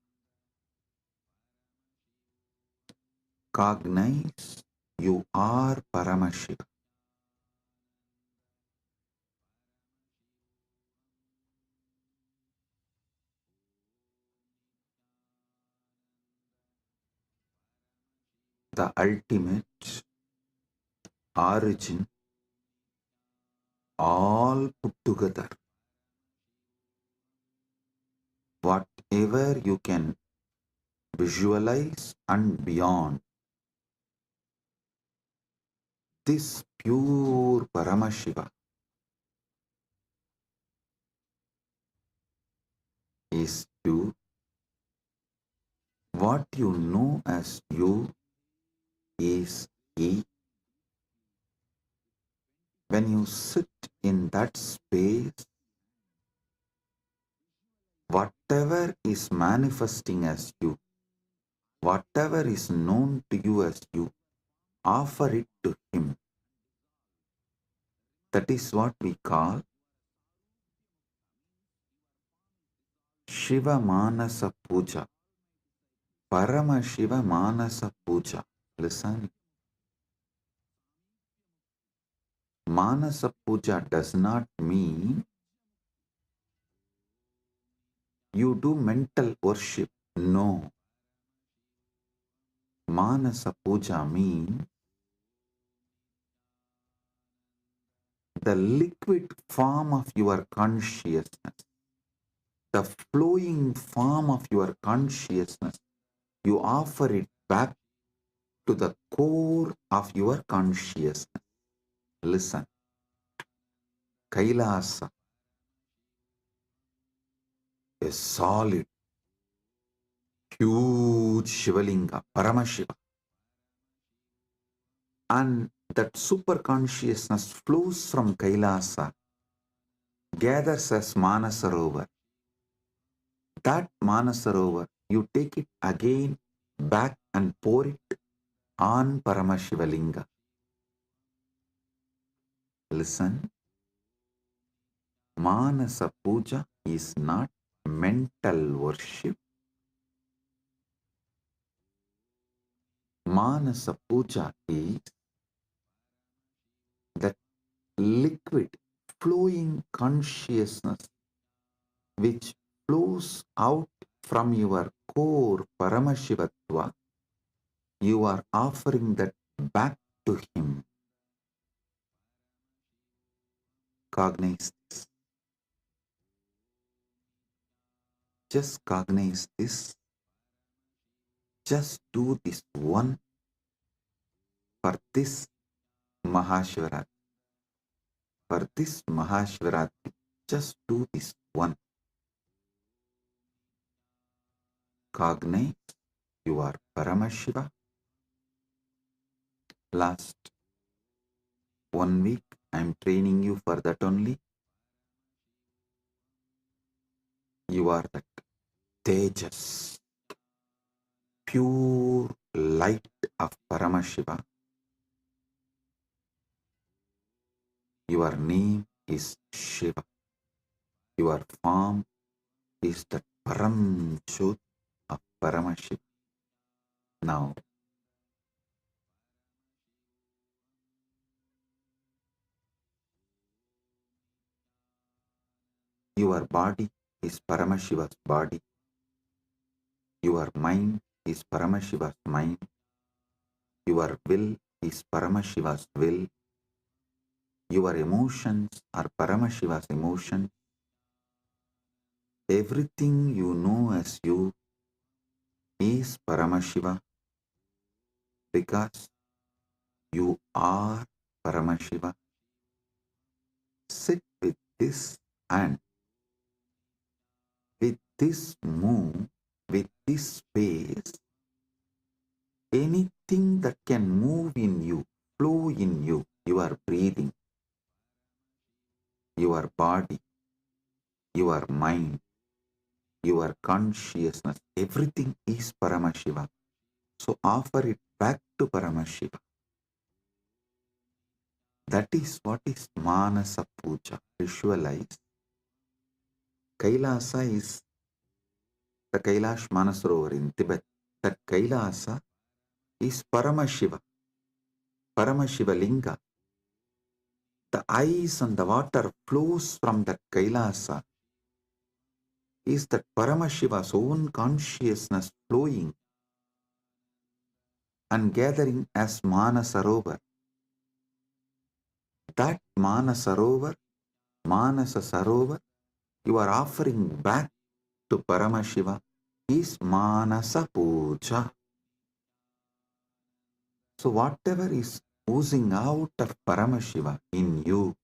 Cognize you are Paramashiva. The ultimate origin, all put together. Whatever you can visualize and beyond, this pure Paramashiva is you. What you know as you is he. When you sit in that space, whatever is manifesting as you, whatever is known to you as you, offer it to him. That is what we call Shiva Manasa Puja. Paramashiva Manasa Puja. Listen. Manasa Puja does not mean you do mental worship. No. Manasa Puja means the liquid form of your consciousness, the flowing form of your consciousness. You offer it back to the core of your consciousness. Listen. KAILASA, a solid, huge Shivalinga, Paramashiva. And that super consciousness flows from Kailasa, gathers as Manasarovar. That Manasarovar, you take it again back and pour it on Paramashiva Linga. Listen, Manasa Puja is not mental worship. Manasa Puja is that liquid flowing consciousness which flows out from your core Paramashivatva. You are offering that back to him. Cognize this. Just cognize this. Just do this one for this MahaShivaRatri. For this MahaShivaRatri, just do this one. Cognize you are Paramashiva. Last 1 week I am training you for that only. You are that Tejas, pure light of Paramashiva. Your name is Shiva. Your form is the Param Jyot of Paramashiva. Now, your body is Paramashiva's body. Your mind is Paramashiva's mind. Your will is Paramashiva's will. Your emotions are Paramashiva's emotions. Everything you know as you is Paramashiva because you are Paramashiva. Sit with this and with this move, with this space, anything that can move in you, flow in you, your breathing, your body, your mind, your consciousness, everything is Paramashiva. So offer it back to Paramashiva. That is what is Manasa Puja. Visualize. Kailasa is the Kailash Manasarovar in Tibet. That Kailasa is Paramashiva. Paramashiva Linga. The ice and the water flows from that Kailasa. Is that Paramashiva's own consciousness flowing and gathering as Manasarovar. That Manasarovar, Manasa Sarovar, you are offering back to Paramashiva is Manasa Puja. So whatever is oozing out of Paramashiva in you,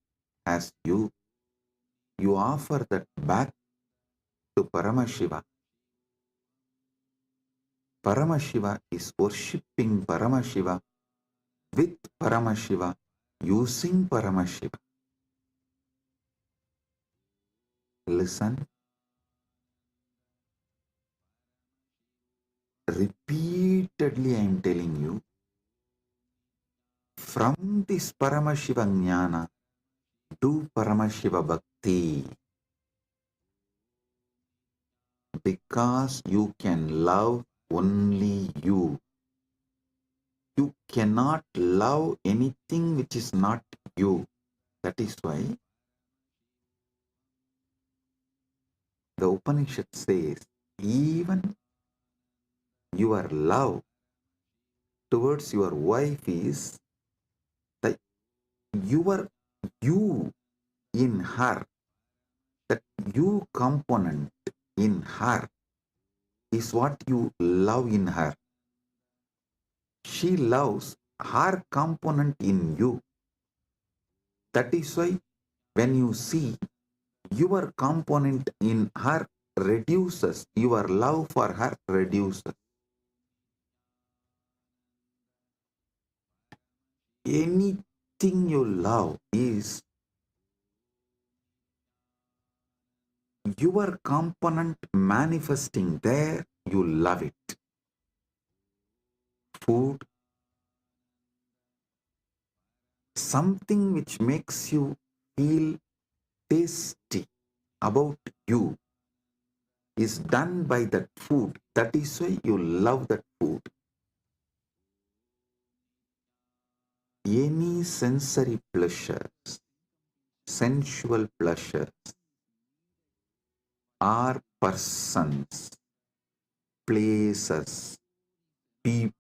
as you offer that back to Paramashiva. Paramashiva is worshipping Paramashiva with Paramashiva, using Paramashiva. Listen. Repeatedly I am telling you, from this Paramashiva Jnana, do Paramashiva Bhakti. Because you can love only you. You cannot love anything which is not you. That is why the Upanishad says, even your love towards your wife is the your you in her, that you component in her is what you love in her. She loves her component in you. That is why when you see your component in her reduces, your love for her reduces. anything you love is your component manifesting there, you love it. Food, something which makes you feel tasty about you is done by that food. That is why you love that food. Any sensory pleasures, sensual pleasures, are persons, places, people,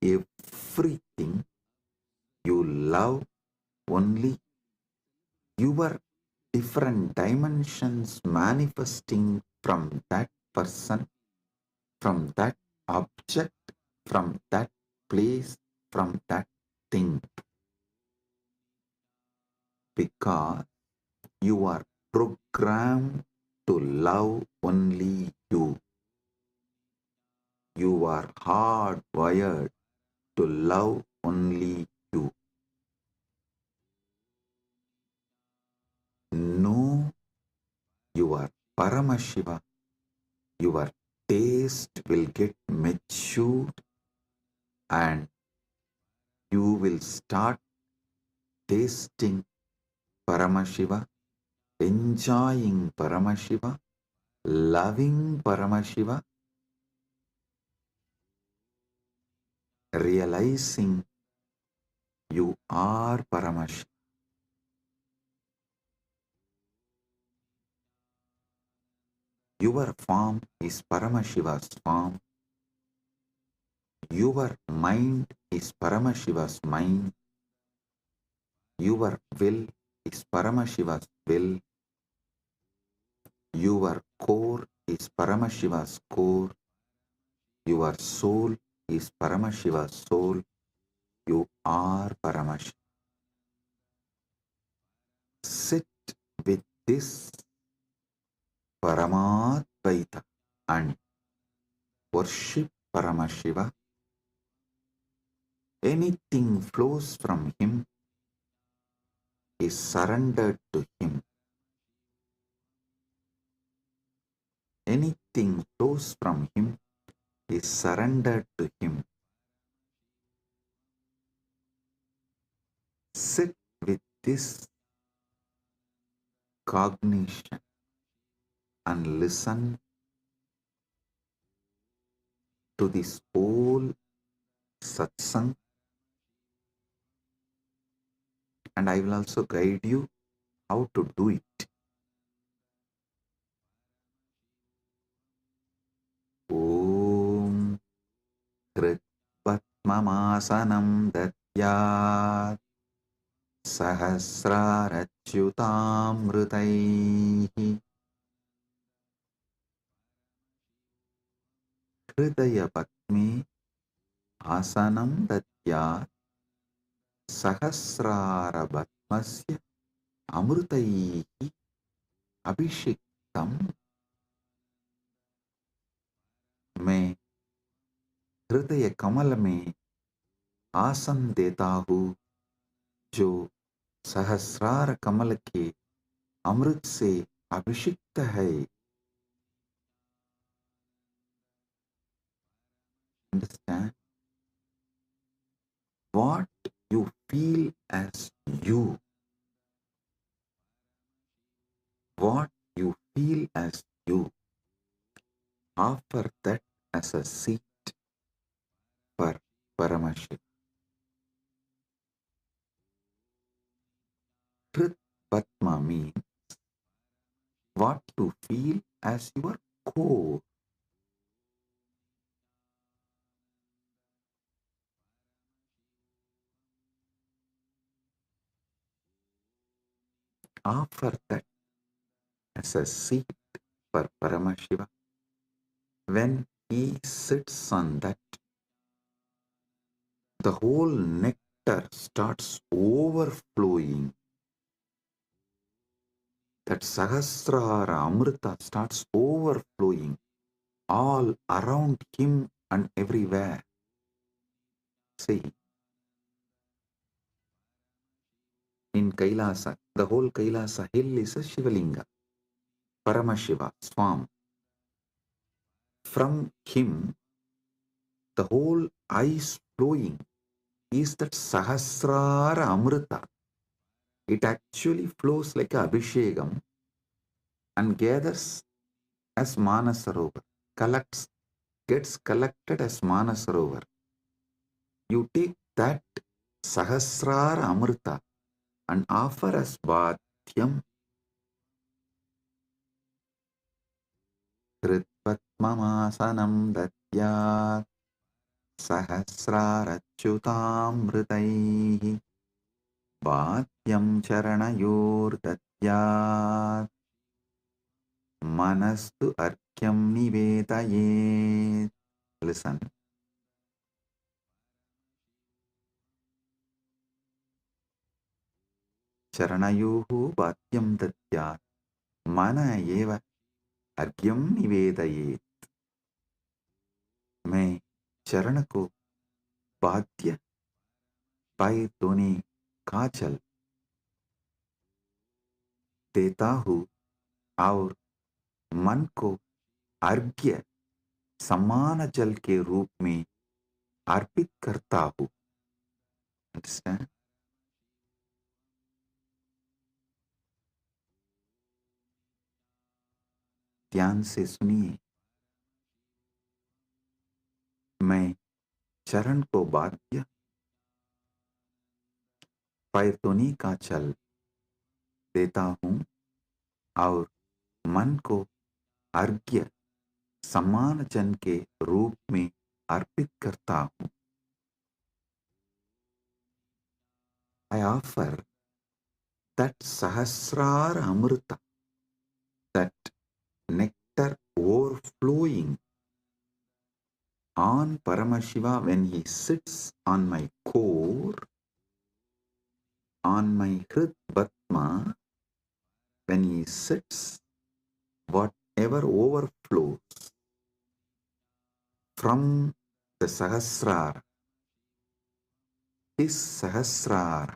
everything you love only your different dimensions manifesting from that person, from that object, from that place, from that thing. Because you are programmed to love only you. You are hardwired to love only you. Know your Paramashiva, your taste will get matured and you will start tasting Paramashiva, enjoying Paramashiva, loving Paramashiva, realizing you are Paramashiva. Your form is Paramashiva's form. Your mind is Paramashiva's mind. Your will is Paramashiva's will. Your core is Paramashiva's core. Your soul is Paramashiva's soul. You are Paramashiva. Sit with this Paramadvaita and worship Paramashiva. Anything flows from him is surrendered to him. Anything flows from him is surrendered to him. Sit with this cognition and listen to this whole satsang, and I will also guide you how to do it. Om Krit Patmamasanam Datyat Sahasrarachyutamritaihi Hridaya Patme Asanam Datyat Sahasrarabatmasya Amritaihi Abhishektam. मैं हृदय कमल में आसन देता हूँ जो सहस्रार कमल के अमृत से अभिषिक्त है. Understand? What you feel as you, what you feel as you, offer that as a seat for Paramashiva. Hrit Patma means what you feel as your core. Offer that as a seat for Paramashiva. When he sits on that, the whole nectar starts overflowing. That Sahasrara Amrita starts overflowing all around him and everywhere. See, Kailasa. The whole Kailasa hill is a Shivalinga, Paramashiva, Swam. From him, the whole ice flowing is that Sahasrara Amrita. It actually flows like a Abhishegam and gathers as Manasarovar, gets collected as Manasarovar. You take that Sahasrara Amrita and offer as Bhatyam. Kritvatmamasanam datyat Sahasrarachyutamritaihi Bhatyam Charanayor datyat Manastu Arkyam Nivetayet. Listen. Charanayuhu Bhatyam datyat Mana eva Argyam Nivetayet. मैं चरण को बाध्य पाए दोने काजल देता हूँ और मन को अर्घ्य समान जल के रूप में अर्पित करता हूँ. Understand? ध्यान से सुनिए. मैं चरण को बाध्य पैतोनी का चल देता हूँ और मन को अर्घ्य समान जन के रूप में अर्पित करता हूँ. I offer that Sahasrara Amrita, that nectar overflowing on Paramashiva when he sits on my core, on my Hrid Batma, when he sits, whatever overflows from the Sahasrara, his Sahasrara,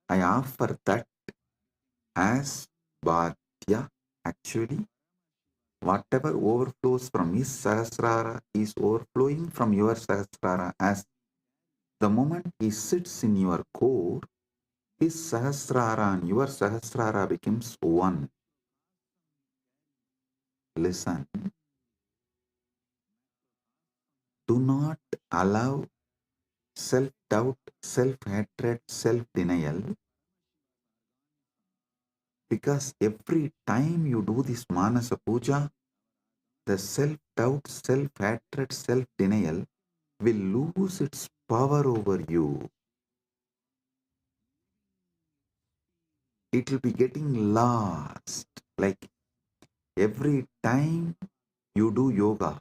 I offer that as Bhadya. Actually, whatever overflows from his Sahasrara is overflowing from your Sahasrara. As the moment he sits in your core, his Sahasrara and your Sahasrara becomes one. Listen. Do not allow self-doubt, self-hatred, self-denial, because every time you do this Manasa Puja, the self-doubt, self-hatred, self-denial will lose its power over you. It will be getting lost. Like every time you do yoga,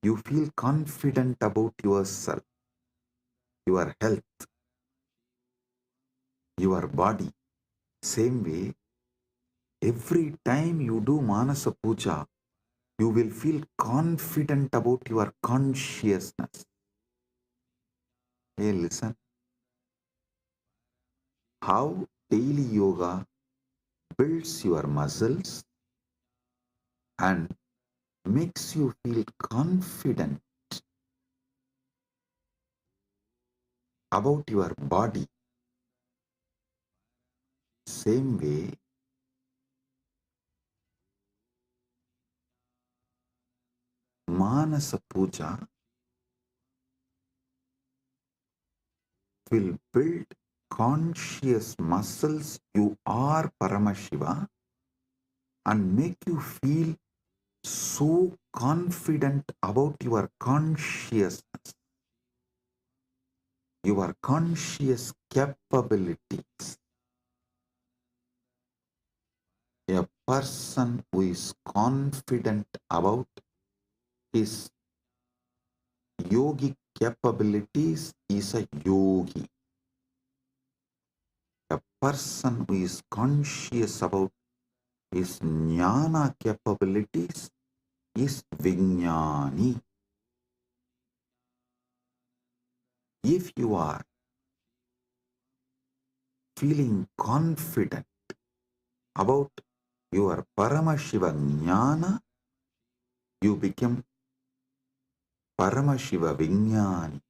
you feel confident about yourself, your health, your body. Same way, every time you do Manasa Puja, you will feel confident about your consciousness. Hey, listen. How daily yoga builds your muscles and makes you feel confident about your body. Same way, Manasa Puja will build conscious muscles. You are Paramashiva and make you feel so confident about your consciousness, your conscious capabilities. A person who is confident about his yogic capabilities is a yogi. A person who is conscious about his jnana capabilities is Vijnani. If you are feeling confident about your Paramashiva Jnana, you become Paramashiva Vijnani,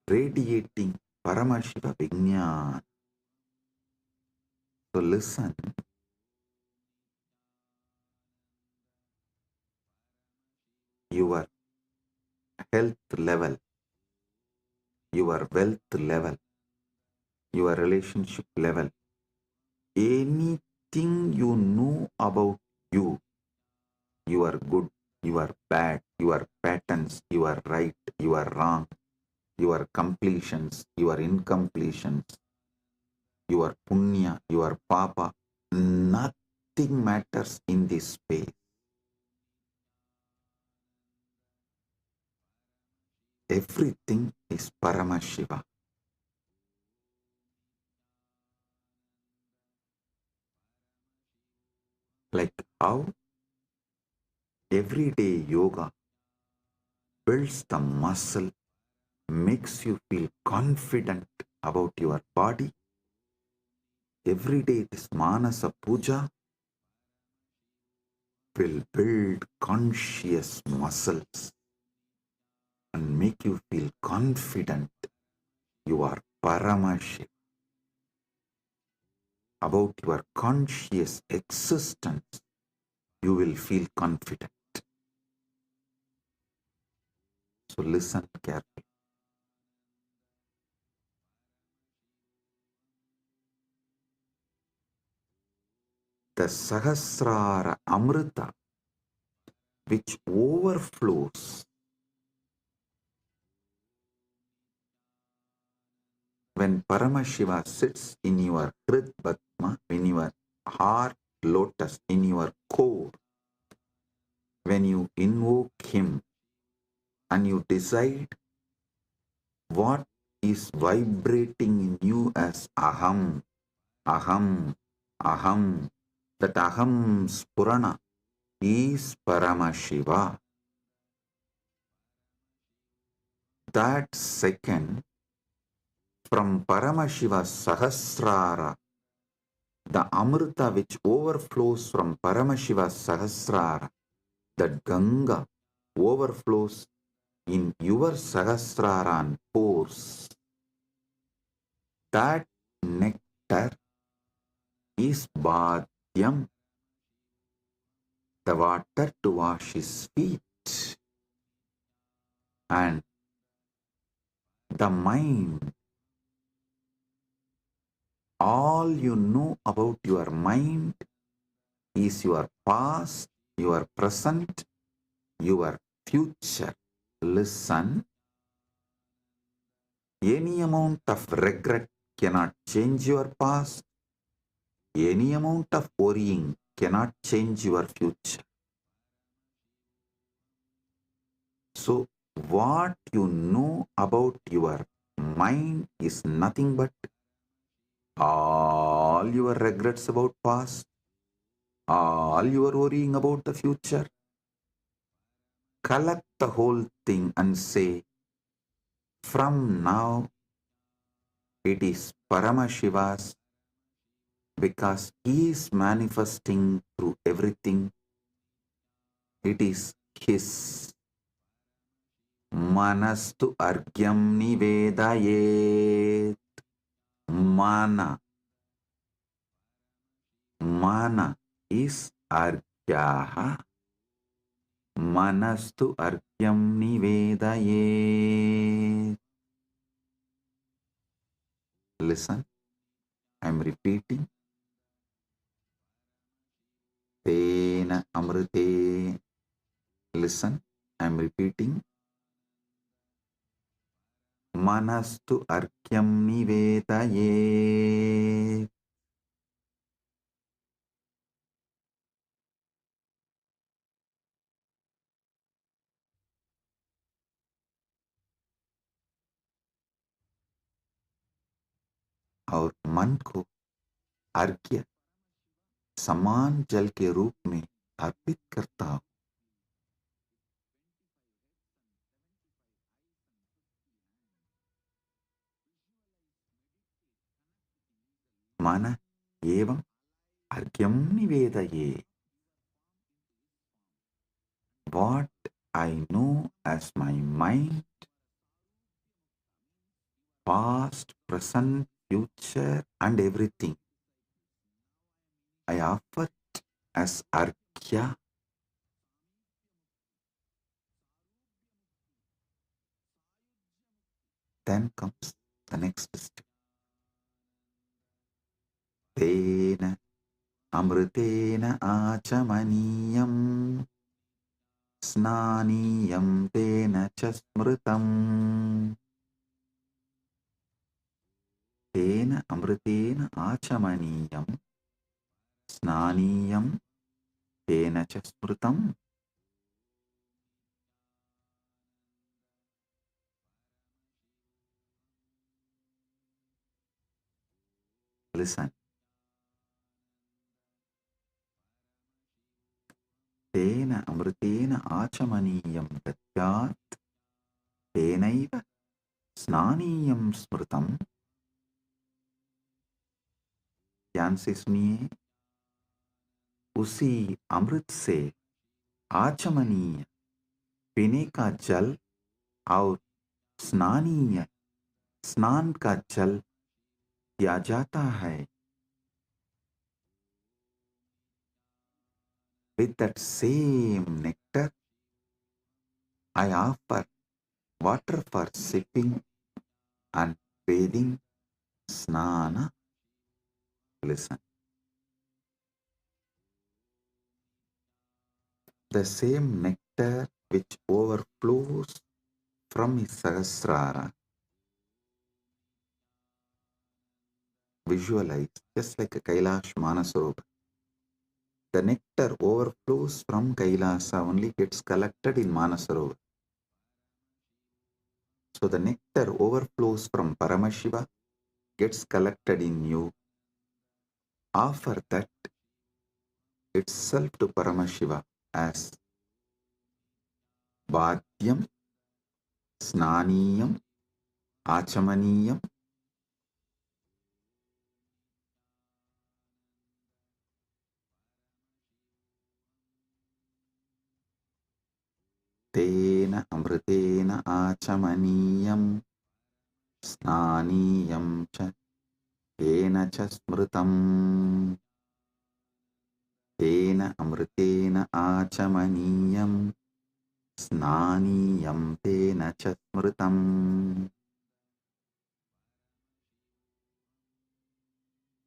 radiating Paramashiva Vijnana. So listen, your health level, your wealth level, your relationship level, anything you know about you, you are good, you are bad, your patterns, you are right, you are wrong, your completions, your incompletions, your punya, your papa, nothing matters in this space. Everything is Paramashiva. Like how everyday yoga builds the muscle, makes you feel confident about your body. Every day this Manasa Puja will build conscious muscles and make you feel confident you are Paramashiva. About your conscious existence, you will feel confident. So listen carefully. The Sahasrara Amrita, which overflows when Paramashiva sits in your Hrid Padma, in your heart lotus, in your core, when you invoke him and you decide what is vibrating in you as Aham, Aham, Aham, that Aham Spurana is Paramashiva. That second, from Paramashiva Sahasrara, the Amrita which overflows from Paramashiva Sahasrara, that Ganga overflows in your Sahasrara and pores. That nectar is Bhadyam, the water to wash his feet. And the mind, all you know about your mind is your past, your present, your future. Listen, any amount of regret cannot change your past. Any amount of worrying cannot change your future. So, what you know about your mind is nothing but all your regrets about past, all your worrying about the future. Collect the whole thing and say, from now it is Paramashiva's, because he is manifesting through everything. It is his. Manastu argyam nivedayet. Mana. Mana is argyaha. Manastu argyam nivedayet. Listen, I am repeating. Tena amrite. Listen, I am repeating. Manastu argyam nivedayet. और मन को अर्घ्य समान जल के रूप में अर्पित करता हूं. Mana evam argyam nivedaye. What I know as my mind, past, present, future, and everything, I offer it as arghya. Then comes the next step. Tena amritena achamaniyam snaniyam tena chasmritam. Tena amritena achamaniyam snaniyam tena chasmritam. Listen. Tena amritena achamaniyam datyat tenaiva snaniyam smritam. ध्यान से सुनिए, उसी अमृत से आचमनीय पीने का जल और स्नानीय स्नान का जल दिया जाता है. With that same nectar, I offer water for sipping and bathing, snana. Listen. The same nectar which overflows from his Sahasrara, visualize just like a Kailash Manasarovar. The nectar overflows from Kailasa, only gets collected in Manasarovar. So the nectar overflows from Paramashiva, gets collected in you. Offer that itself to Paramashiva as Vadyam, Snaniyam, Achamaniyam. Tena amritena achamaniyam snaniyam cha tena cha smritam. Tena amritena achamaniyam snaniyam tena cha smritam.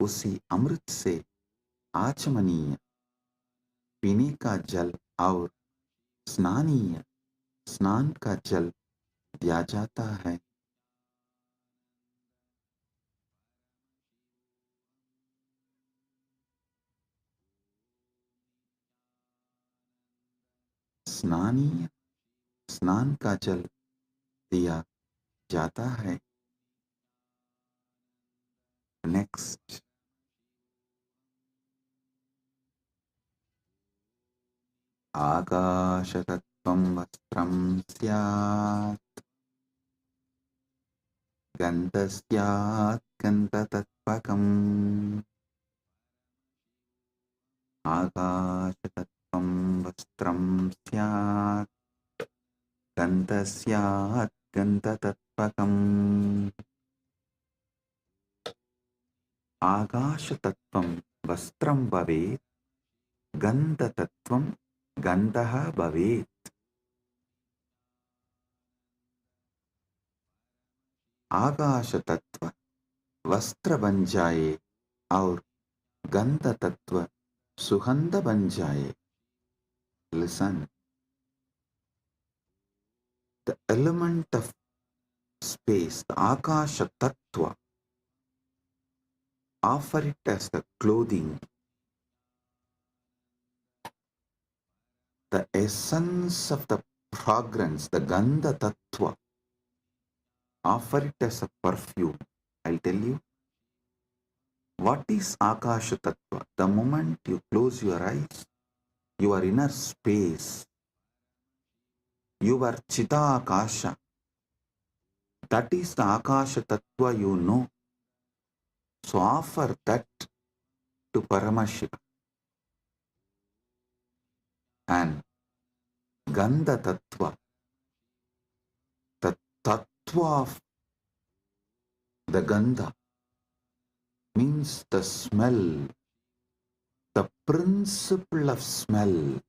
उसी अमृत से आचमनीय पीने का जल और स्नानीय स्नान का जल दिया जाता है. स्नानीय स्नान का जल दिया जाता है. नेक्स्ट, आकाशतत्त्वं वस्त्रं स्यात् गन्धस्यात् गन्धतत्त्वकम्. आकाशतत्त्वं वस्त्रं स्यात् गन्धस्यात् गन्धतत्त्वकम्. आकाशतत्त्वं वस्त्रं भवेत्, गन्धतत्त्वं गन्धः भवेत्. आकाश तत्व वस्त्र बन जाए और गंध तत्व सुगंध बन जाए. Listen. The element of space, the Akasha Tattva, offer it as the clothing. The essence of the fragrance, the Gandha Tattva, offer it as a perfume. I'll tell you. What is Akasha Tattva? The moment you close your eyes, your inner space, your Chita Akasha, that is the Akasha Tattva you know. So offer that to Paramashiva. And Gandha Tattva, the Tattva of the Gandha, means the smell, the principle of smell.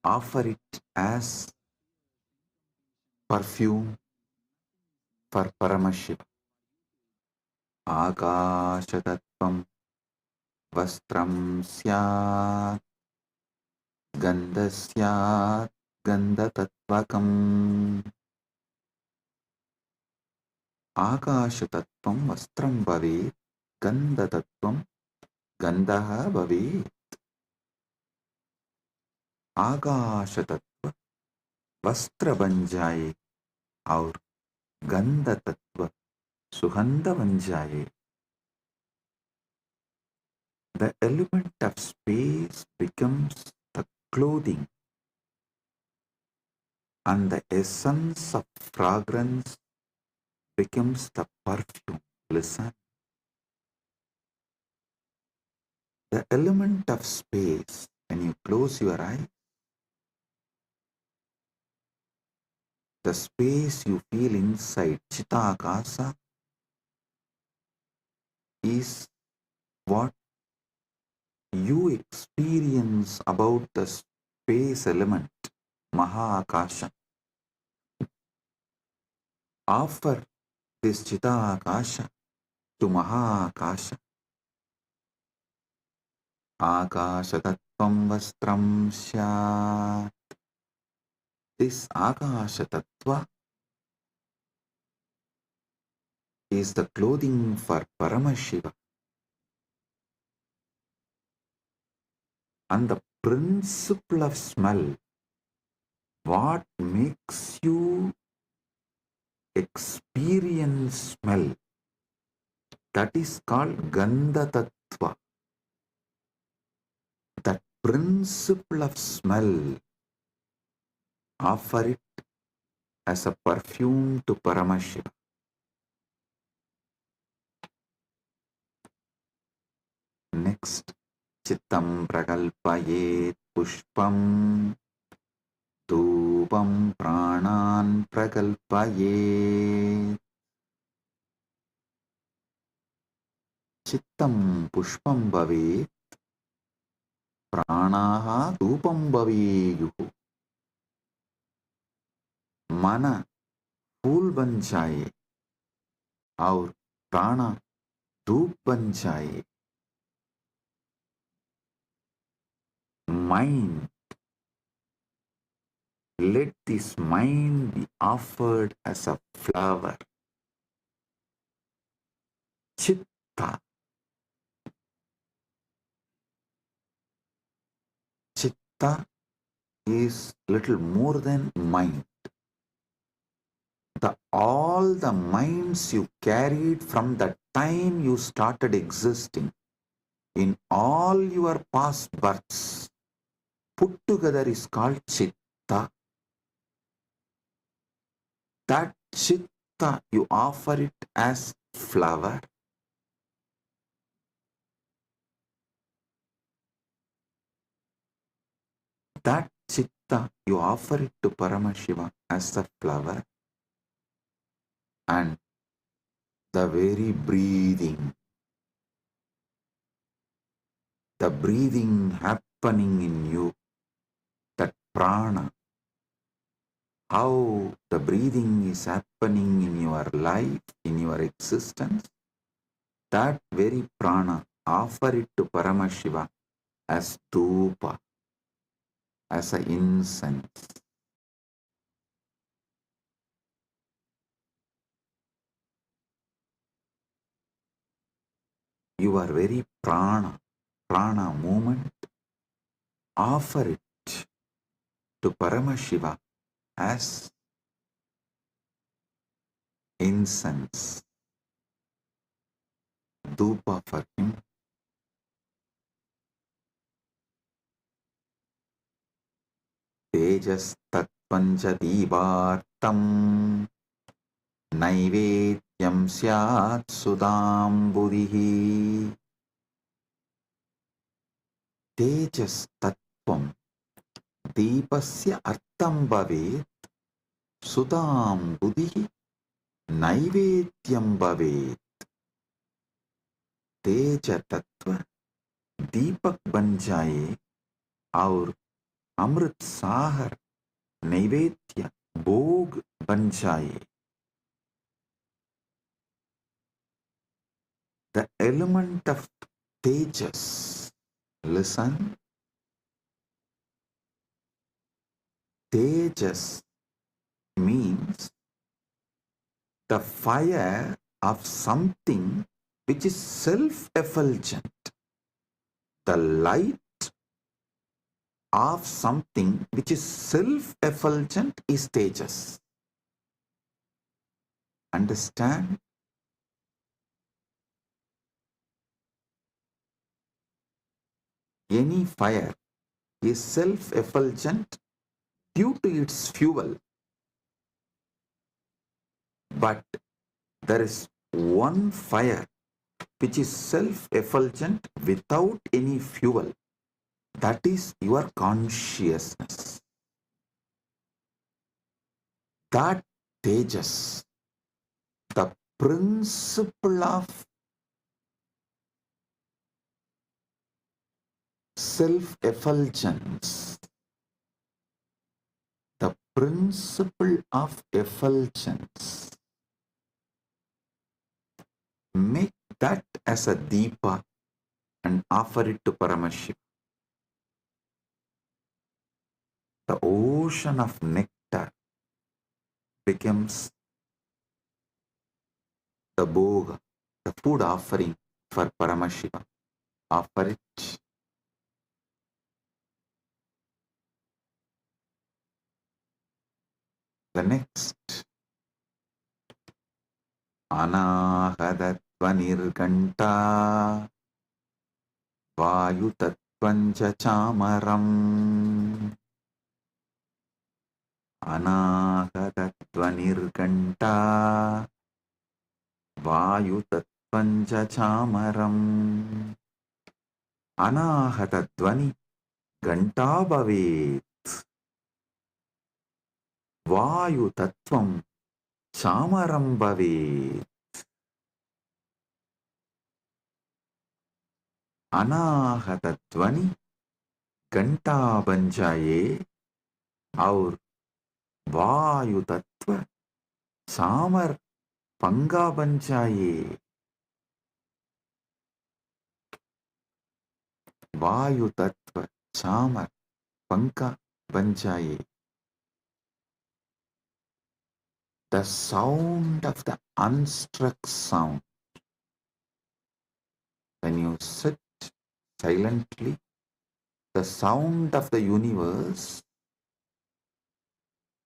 Offer it as perfume for Paramashiva. Akashatattvam vastram syat gandhasyat gandhatatvakam. Akashatattvam vastram bhavet gandhatattvam gandha bhavet. Akashatattva vastra ban jaye aur gandha tattva sugandha ban jaye. The element of space becomes the clothing, and the essence of fragrance becomes the perfume. Listen. The element of space, when you close your eyes, the space you feel inside Chitakasa is what you experience about the space element, Mahakasha. Offer this Chitakasha to Mahakasha. Akashatattvam vastram syat. This Akashatattva is the clothing for Paramashiva. And the principle of smell, what makes you experience smell, that is called Gandha Tattva. That principle of smell, offer it as a perfume to Paramashiva. Next, Chittam prakalpayet pushpam dhupam pranan prakalpayet. Chittam pushpam bhavet pranaha dhupam bhaveyuhu. Mana फूल बन जाए और प्राणा धूप बन जाए. Mind, let this mind be offered as a flower. Chitta. Chitta is little more than mind. All the minds you carried from the time you started existing, in all your past births, put together is called Chitta. That Chitta, you offer it as flower. That Chitta, you offer it to Paramashiva as a flower. And the very breathing, the breathing happening in you, that prana, how the breathing is happening in your life, in your existence, that very prana, offer it to Paramashiva as dhupa, as an incense. Your very prana movement, offer it to Paramashiva as incense, dhupa for him. Tejas tat panchadivartam नैवेद्यं स्यात् सुधाम्बुधिः तेजस्तत्त्वं दीपस्य अर्थं भवेत् सुधाम्बुधिः नैवेद्यं भवेत् तेज तत्व दीपक बन जाए और अमृत सागर नैवेद्य भोग बन जाए. The element of tejas, listen, tejas means the fire of something which is self-effulgent, the light of something which is self-effulgent is tejas. Understand? Any fire is self-effulgent due to its fuel, but there is one fire which is self-effulgent without any fuel. That is your consciousness. That tejas, the principle of self-effulgence, the principle of effulgence, make that as a deepa and offer it to Paramashiva. The ocean of nectar becomes the bhoga, the food offering for Paramashiva. Offer it. The next, Anahadatvanirganta Vayutatvancha Chamaram. Anahadatvanirganta Vayutatvancha Chamaram. Anahadatvani Ganta Bhavet Vayutatvam Chamaram Bhavet. अनाहतध्वनि घंटा बन जाए और वायु तत्व सामर पंगा बन जाए. वायु तत्व सामर पंखा बन जाए. The sound of the unstruck sound. When you sit silently, the sound of the universe,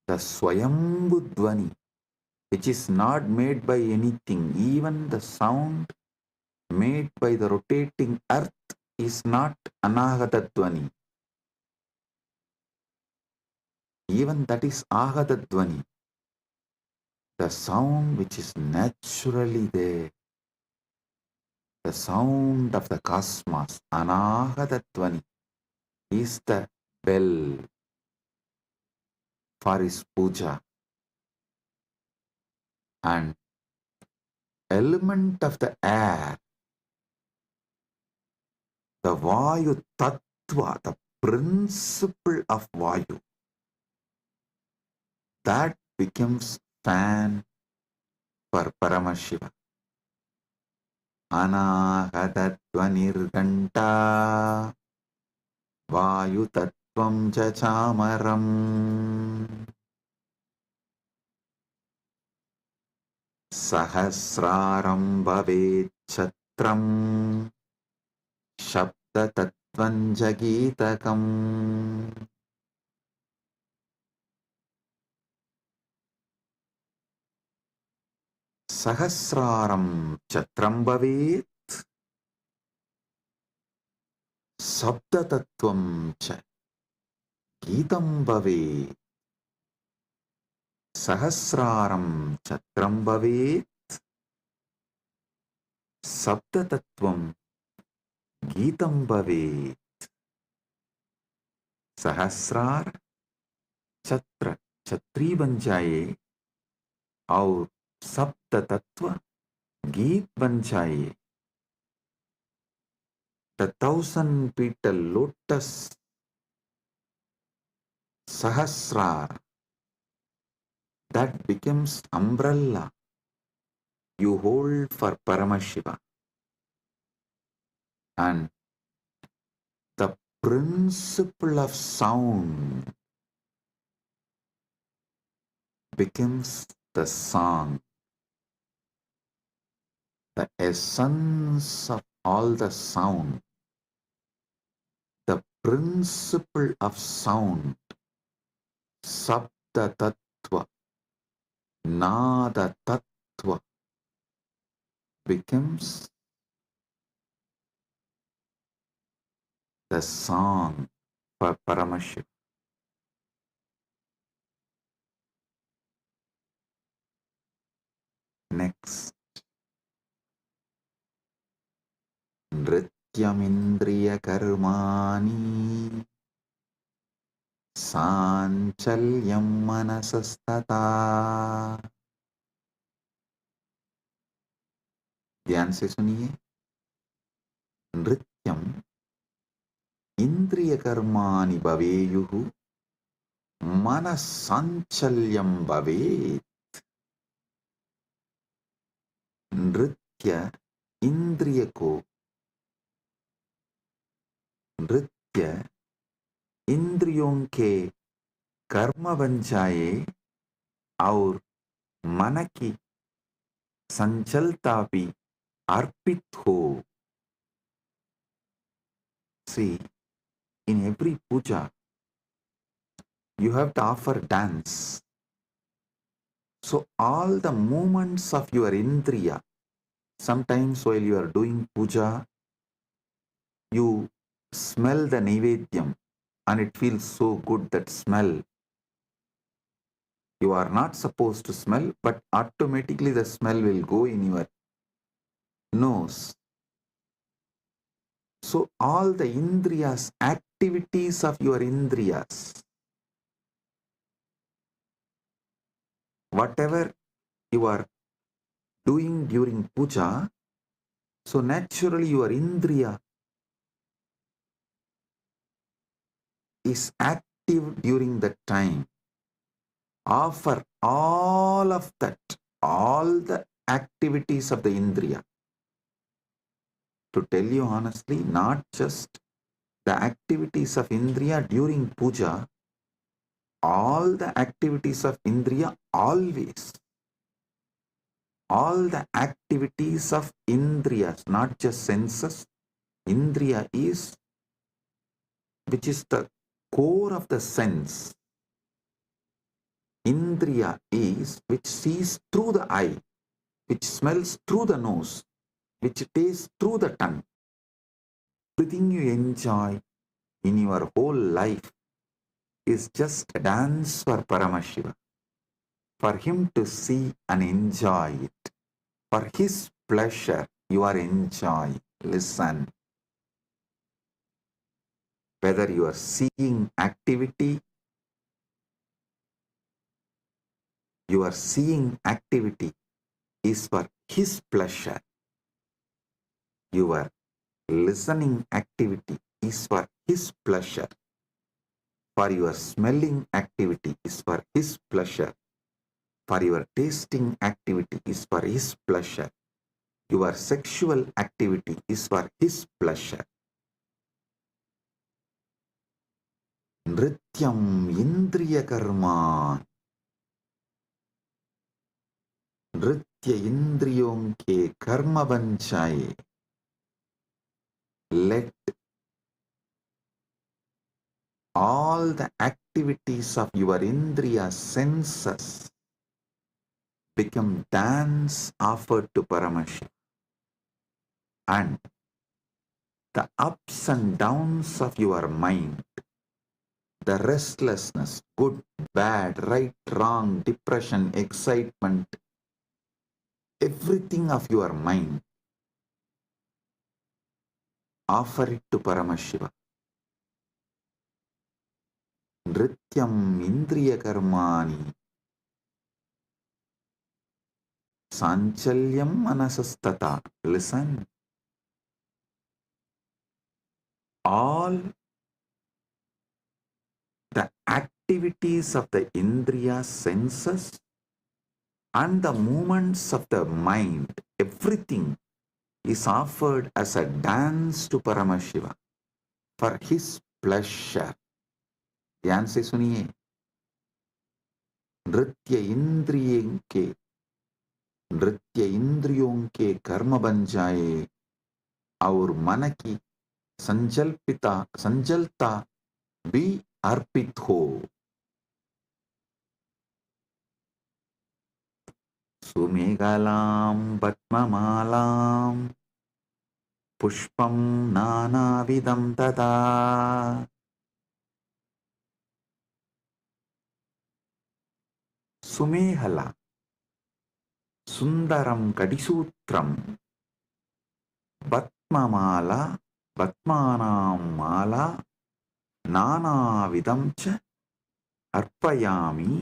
the Swayambhu Dvani, which is not made by anything, even the sound made by the rotating earth is not Anahata Dvani. Even that is Ahata Dvani. The sound which is naturally there, the sound of the cosmos, Anahata Dvani, is the bell for his puja. And element of the air, the Vayu Tattva, the principle of Vayu, that becomes fan for Paramashiva. Anahatatvanirganta Vayu Tattvam Chachamaram. Sahasraram Bhavet Chatram Shabda Tattvam Jagitakam. Sahasraram Chatram Bhavet Sabda Tattvam Cha Gitam Bhavet. Sahasraram Chatram Bhavet Sabda Tattvam Geetam Bhavet. Sahasrar Chatra Chatri बन जाए और सप्त तत्व गीत बन जाए. The 1,000 petal lotus Sahasrar that becomes umbrella you hold for Paramashiva, and the principle of sound becomes the song. The essence of all the sound, the principle of sound, Sabda Tattva, Nada Tattva, becomes the song for Paramashiva. Next, Nrityamindriya Karmani Sanchalyam Manasastata. ध्यान से सुनिए. नृत्यम इंद्रिय कर्माणि भवेयुः मनस्साञ्चल्यं भवेत्. नृत्य इंद्रिय को, नृत्य इंद्रियों के कर्म बन जाए और मन की संचलता भी अर्पित हो. See, in every puja, you have to offer dance. So all the movements of your indriya, sometimes while you are doing puja, you smell the naivedyam and it feels so good, that smell. You are not supposed to smell, but automatically the smell will go in your nose. So all the indriyas, activities of your indriyas, whatever you are doing during puja, so naturally your indriya is active during that time. Offer all of that, all the activities of the indriya. To tell you honestly, not just the activities of indriya during puja, all the activities of indriya always. All the activities of indriyas, not just senses. Indriya is, which is the core of the sense. Indriya is which sees through the eye, which smells through the nose, which tastes through the tongue. Everything you enjoy in your whole life is just a dance for Paramashiva, for him to see and enjoy it. For his pleasure, you are enjoying. Listen. Whether you are seeing activity, your seeing activity is for his pleasure. Your listening activity is for his pleasure. For your smelling activity is for his pleasure. For your tasting activity is for his pleasure. Your sexual activity is for his pleasure. Nrityam indriya karma. नृत्य इंद्रियों के कर्म बन जाए. Let all the activities of your indriya senses become dance offered to Paramashiva. And the ups and downs of your mind, the restlessness, good, bad, right, wrong, depression, excitement, everything of your mind, offer it to Paramashiva. Nrityam indriya karmani sanchalyam manasastata. Listen. All the activities of the indriya senses and the movements of the mind, everything is offered as a dance to Paramashiva for his pleasure. ध्यान से सुनिए. नृत्य इंद्रियों के कर्म बन जाए और मन की संजलता भी अर्पित हो. सुमेघलां पद्ममालां पुष्पं नानाविधं तथा. सुमेहला सुंदरं कडिसूत्रं पद्ममाला पद्मानां माला नानाविधं च अर्पयामि.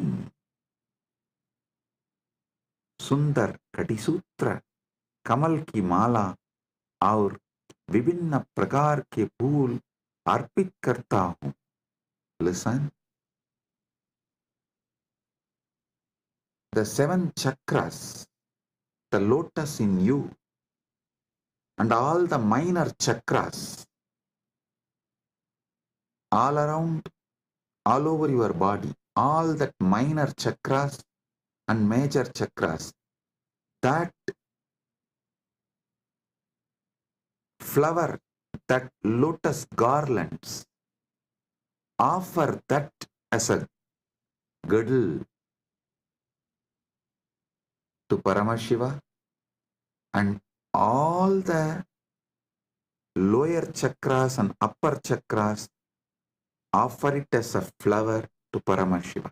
सुंदर कटिसूत्र, कमल की माला और विभिन्न प्रकार के फूल अर्पित करता हूं. Listen. The 7 chakras, the lotus in you, and all the minor chakras, all around, all over your body, all that minor chakras and major chakras, that flower, that lotus garlands, offer that as a girdle to Paramashiva, and all the lower chakras and upper chakras offer it as a flower to Paramashiva.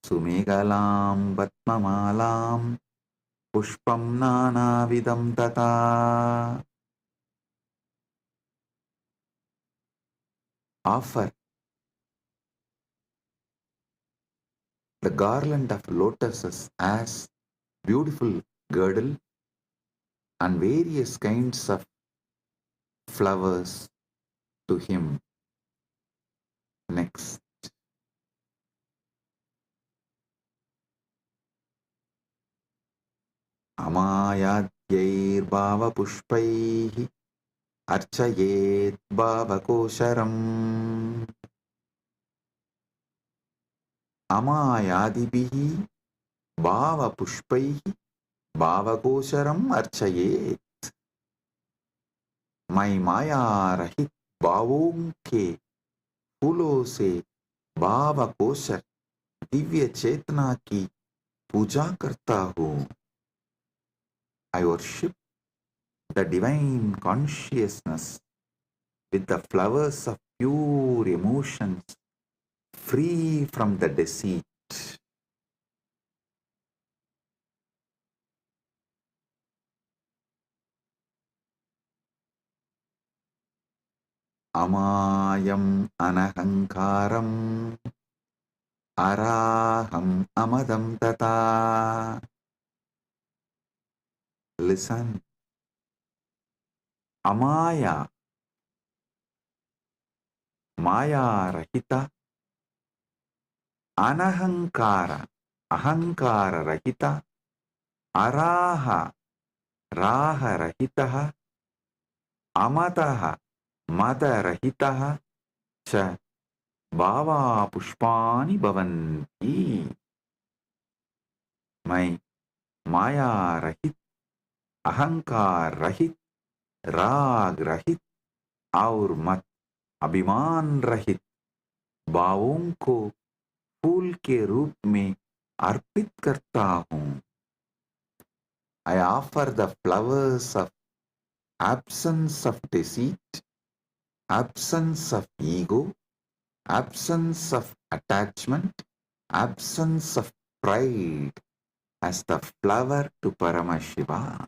Sumegalam Patmamalam Pushpam Nanavidam Tata. Offer the garland of lotuses as beautiful girdle and various kinds of flowers to him. Next. Amayadyir bhava pushpaihi archayet bhavakosharam. Amayadibihi bhava pushpaihi bhavakosharam archayet. मैं माया रहित भावों के फूलों से भाव kosher Divya चेतना की पूजा करता हूँ. I worship the divine consciousness with the flowers of pure emotions, free from the deceit. Amayam anahankaram araham amadam tata. Listen. Amaya, maya rahita, anahankara, ahankara rahita, araha, raha rahitaha, amataha, mada rahitaha cha bhava pushpani bhavanti. मैं माया रहित, अहंकार रहित, राग रहित और मत अभिमान रहित भावों को फूल के रूप में अर्पित करता हूँ. I offer the flowers of absence of deceit absence of ego, absence of attachment, absence of pride as the flower to Paramashiva.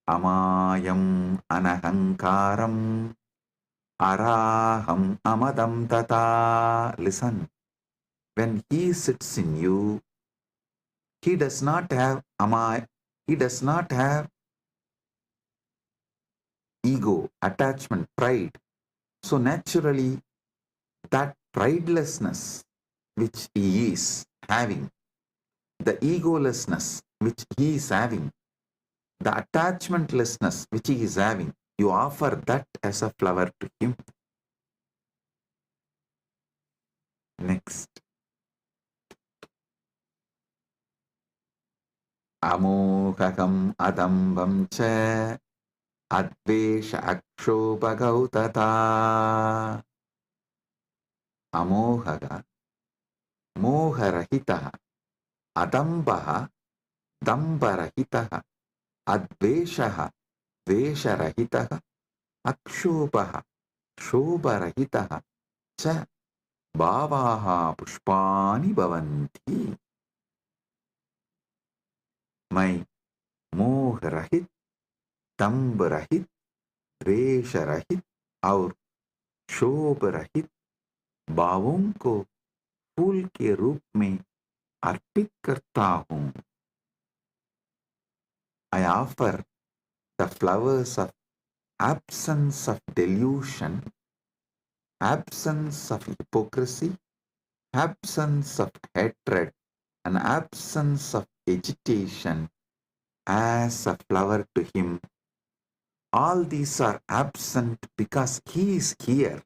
Amayam anahankaram araham amadam tata. Listen, when he sits in you, he does not have he does not have ego, attachment, pride. So naturally, that pridelessness which he is having, the egolessness which he is having, the attachmentlessness which he is having, you offer that as a flower to him. Next. Amohakam adambam cha advesha akshobhagautata. Amohaga, moharahitaha, adambaha, dambarahitaha, adveshaha, vesharahitaha, akshobhaha, shobharahitaha, cha bhavaha pushpani bhavanti. My मोह रहित, दम्भ रहित, द्वेष रहित और शोभ रहित भावों को फूल के रूप में अर्पित करता हूँ. I offer the flowers of absence of delusion, absence of hypocrisy, absence of hatred, and absence of agitation as a flower to him. All these are absent because he is here.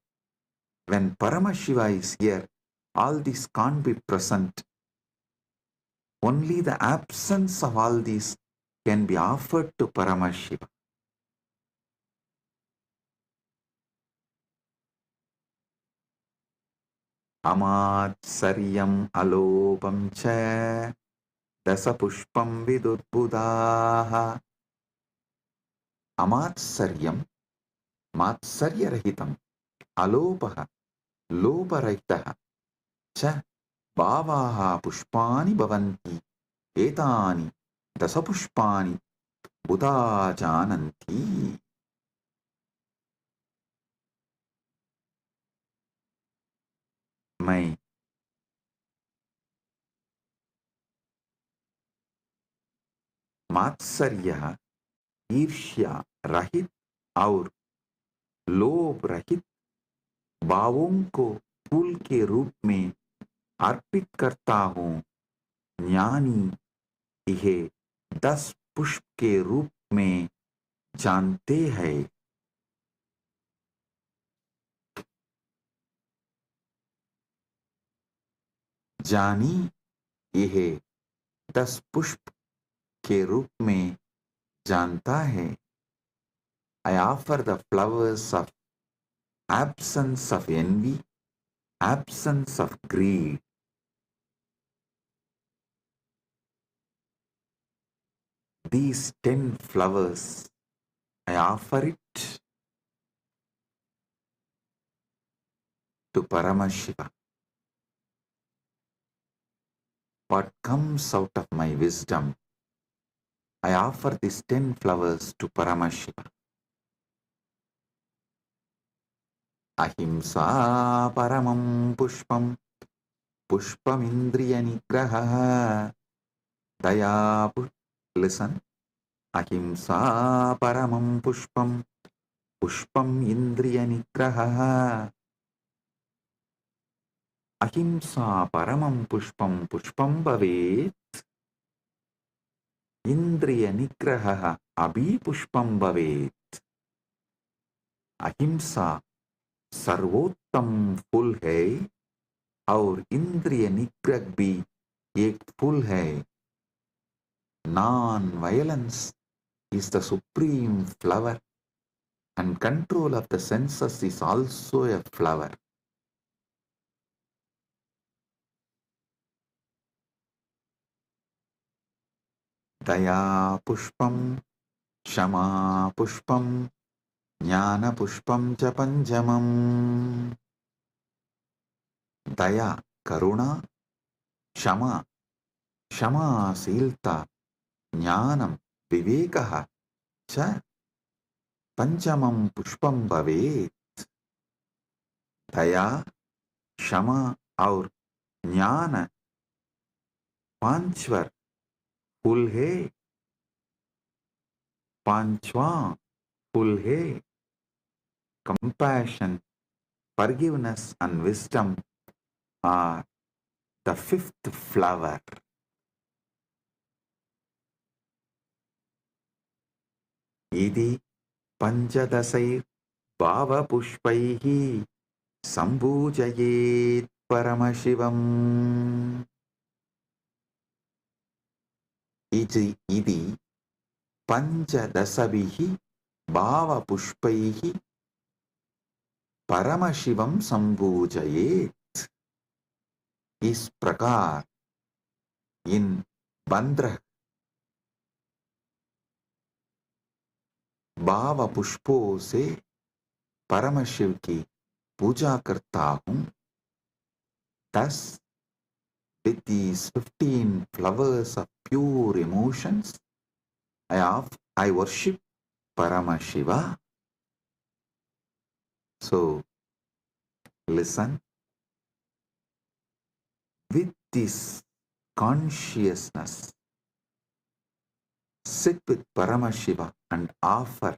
When Paramashiva is here, all these can't be present. Only the absence of all these can be offered to Paramashiva. Amatsaryam alopam cha dasapushpam vidurbudaha. Amatsaryam, matsaryarahitam, alopaha, loparahitaha, cha bhavaha pushpani bhavanti, etani dasapushpani buddha jananti. My मात्सर्य, ईर्ष्या रहित और लोभ रहित भावों को फूल के रूप में अर्पित करता हूँ. ज्ञानी यह 10 पुष्प के रूप में जानते हैं. जानी यह 10 पुष्प के रूप में जानता है. I offer the flowers of absence of envy, absence of greed. These 10 flowers, I offer it to Paramashiva. What comes out of my wisdom, I offer these 10 flowers to Paramashiva. Ahimsa paramam pushpam, pushpam indriya nigraha, daya. Listen. Ahimsa paramam pushpam, pushpam indriya nigraha. Ahimsa paramam pushpam, pushpam bhavet. Indriya nigraha abhi pushpam bhavet. Ahimsa सर्वोत्तम फूल है और इंद्रिय निग्रह भी एक फूल है. Non-violence is the supreme flower and control of the senses is also a flower. Daya pushpam, shama pushpam, Jnana pushpam cha panjamam. Daya, karuna, shama, silta, jnanam, vivekaha, cha panjamam pushpam bhavet. दया, क्षमा और ज्ञान पांचवर फूल है, पांचवा फूल है. Compassion, forgiveness and wisdom are the fifth flower. Idi panchadasai bhava pushpaihi sambhujayet Paramashivam. Idi panchadasabihi bhava pushpaihi Paramashivam sambhujayet. इस प्रकार इन 15 भाव पुष्पों से परम शिव की पूजा करता हूं. Thus, with these 15 flowers of pure emotions, I worship Parama Shiva. So, listen. With this consciousness, sit with Parama Shiva and offer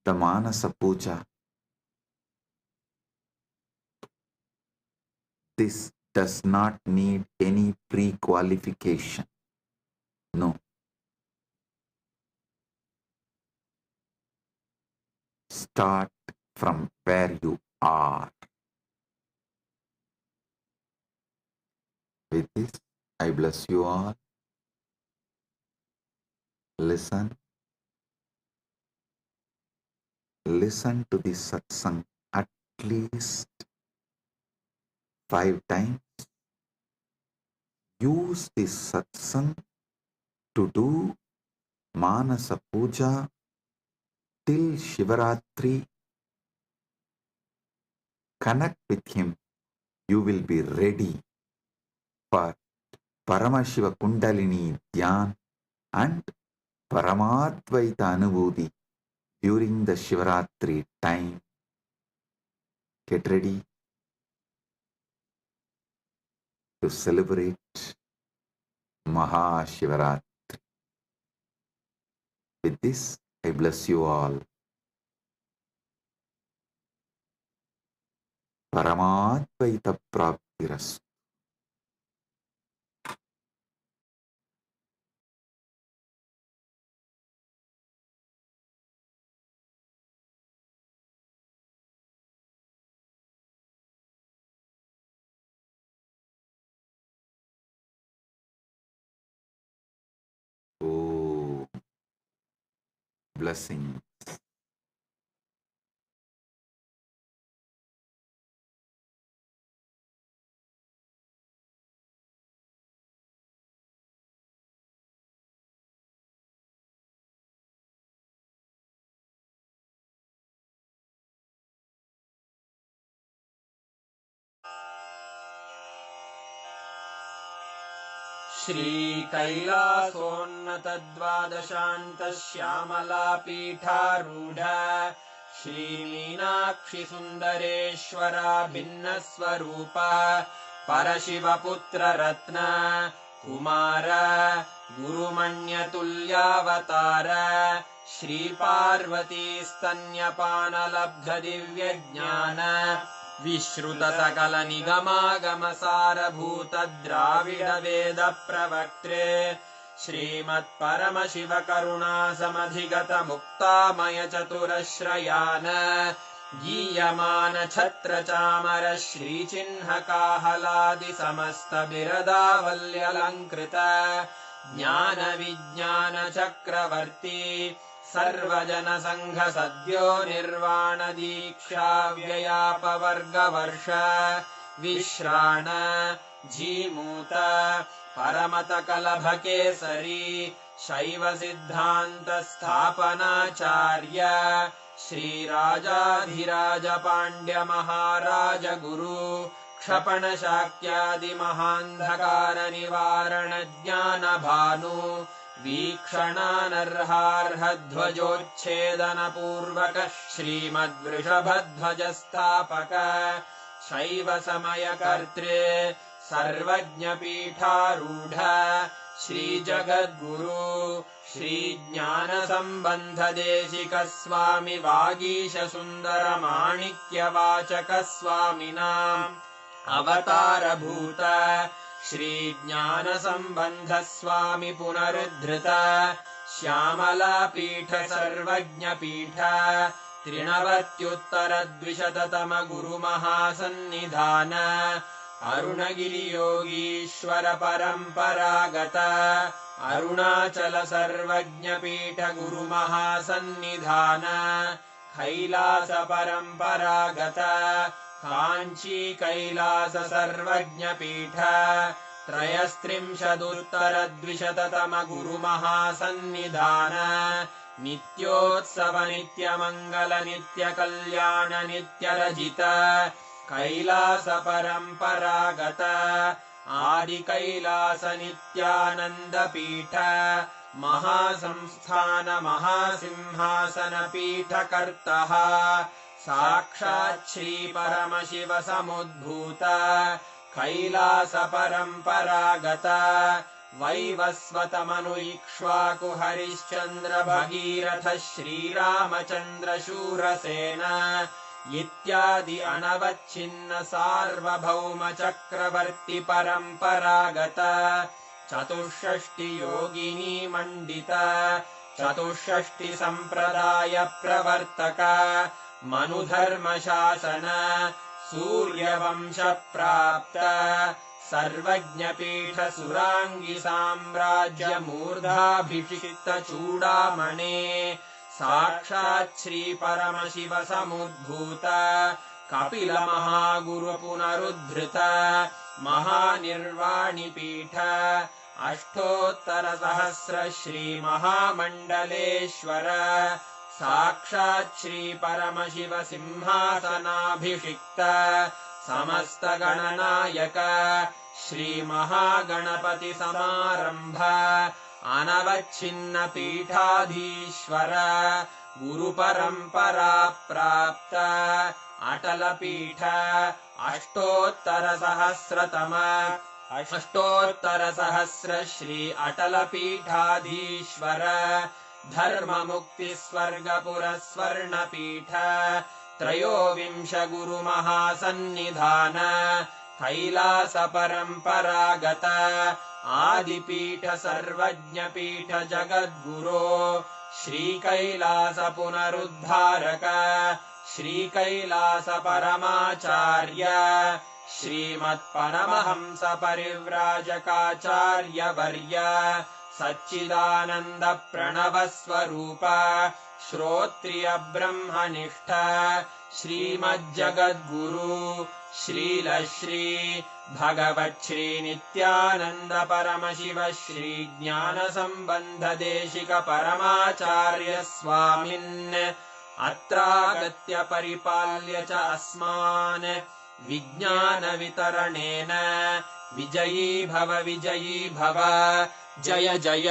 the Manasa Puja. This does not need any pre-qualification. No. Start from where you are. With this, I bless you all. Listen. Listen to this satsang at least 5 times. Use this satsang to do Manasa Puja till Shivaratri. Connect with him. You will be ready for Shiva Kundalini Dhyana and Paramadvaita Anubhuti during the Shivaratri time. Get ready to celebrate MahaShivaRatri. With this, I bless you all. Paramadvaita Praptirastu. Oh, blessings. श्रीकैलासोन्नतद्वादशान्तश्यामलापीठारूढ श्रीमीनाक्षिसुन्दरेश्वरा भिन्नस्वरूपा परशिवपुत्ररत्न Kumar गुरुमण्यतुल्यावतार श्रीपार्वतीस्तन्यपानलब्धदिव्यज्ञान विश्रुतसकलनिगमागमसारभूतद्राविडवेदप्रवक्त्रे श्रीमत्परमशिवकरुणासमधिगतमुक्तामयचतुरश्रयान् गीयमानछत्रचामर श्रीचिह्नकाहलादिसमस्तबिरदावल्यलङ्कृत ज्ञानविज्ञानचक्रवर्ती सर्वजनसङ्घसद्यो निर्वाणदीक्षा व्ययापवर्गवर्ष विश्राण Jimuta परमतकलभकेसरी शैवसिद्धान्तस्थापनाचार्य श्रीराजाधिराज Pandya महाराज गुरु क्षपण शाक्यादि महान्धकार निवारण ज्ञान भानु वीक्षणानर्हार्हध्वजोच्छेदन पूर्वक श्रीमद्वृषभध्वज स्थापक शैव समय कर्तृ सर्वज्ञ पीठारूढ श्री जगद्गुरु श्री ज्ञान संबंध देशिक स्वामी वागीश सुंदर माणिक्य वाचक स्वामिनाम् अवतार भूत श्री ज्ञान संबंध स्वामी पुनरुद्धृत श्यामला पीठ सर्वज्ञ पीठ त्रिनवत्युत्तर द्विशततम गुरु महासन्निधान अरुणगिरि योगीश्वर परंपरागत अरुणाचल सर्वज्ञ पीठ गुरु महासन्निधान कैलास परंपरागत कांची कैलास सर्वज्ञ पीठ त्रयस्त्रिंशदुत्तर द्विशततम गुरु महासन्निधान नित्योत्सव नित्य मंगल नित्य कल्याण नित्य रजित कैलास परंपरागत आदि कैलास नित्यानंद पीठ महासंस्थान महासिंहासन पीठ कर्तः साक्षात् श्री परमशिव समुद्भूत कैलास परंपरागत वैवस्वत मनु इक्ष्वाकु हरिश्चंद्र भगीरथ श्रीरामचंद्र शूरसेन इत्यादि अनवच्छिन्न सार्वभौम चक्रवर्ति परंपरागत चतुष्षष्टि योगिनी मंडित चतुष्षष्टि संप्रदाय प्रवर्तक मनुधर्म शासन सूर्यवंश प्राप्त सर्वज्ञ पीठ सुरांगी साम्राज्य मूर्धाभिषिक्त चूड़ामणे साक्षात् श्री परमशिव समुद्भूत कपिल महागुरु पुनरुद्धृत महानिर्वाणि पीठ अष्टोत्तर सहस्र श्री महामंडलेश्वर साक्षात् श्री परमशिव सिंहासनाभिषिक्त समस्त गणनायक श्री महागणपति समारंभ अनवच्छिन्न पीठाधीश्वर गुरु परंपरा प्राप्त अटल पीठ अष्टोत्तर सहस्र श्री अटल पीठाधीश्वर धर्म मुक्ति स्वर्गपुर स्वर्ण पीठ त्रयोविंश गुरु महासन्निधान कैलास परंपरागत आदिपीठ सर्वज्ञ पीठ जगद्गुरो श्री कैलास पुनरुद्धारक श्री कैलास परमाचार्य श्रीमत्परमहंस परिव्राजकाचार्य वर्य सच्चिदानंद प्रणव स्वरूप श्रोत्रिय ब्रह्मनिष्ठ श्रीमज्जगद्गुरु श्रील श्री भगवत् श्री नित्यानंद परमशिव श्री ज्ञान संबंध देशिक परमाचार्य स्वामिन् अत्रागत्य परिपाल्य च अस्मान् विज्ञान वितरणेन विजयी भव जय जय।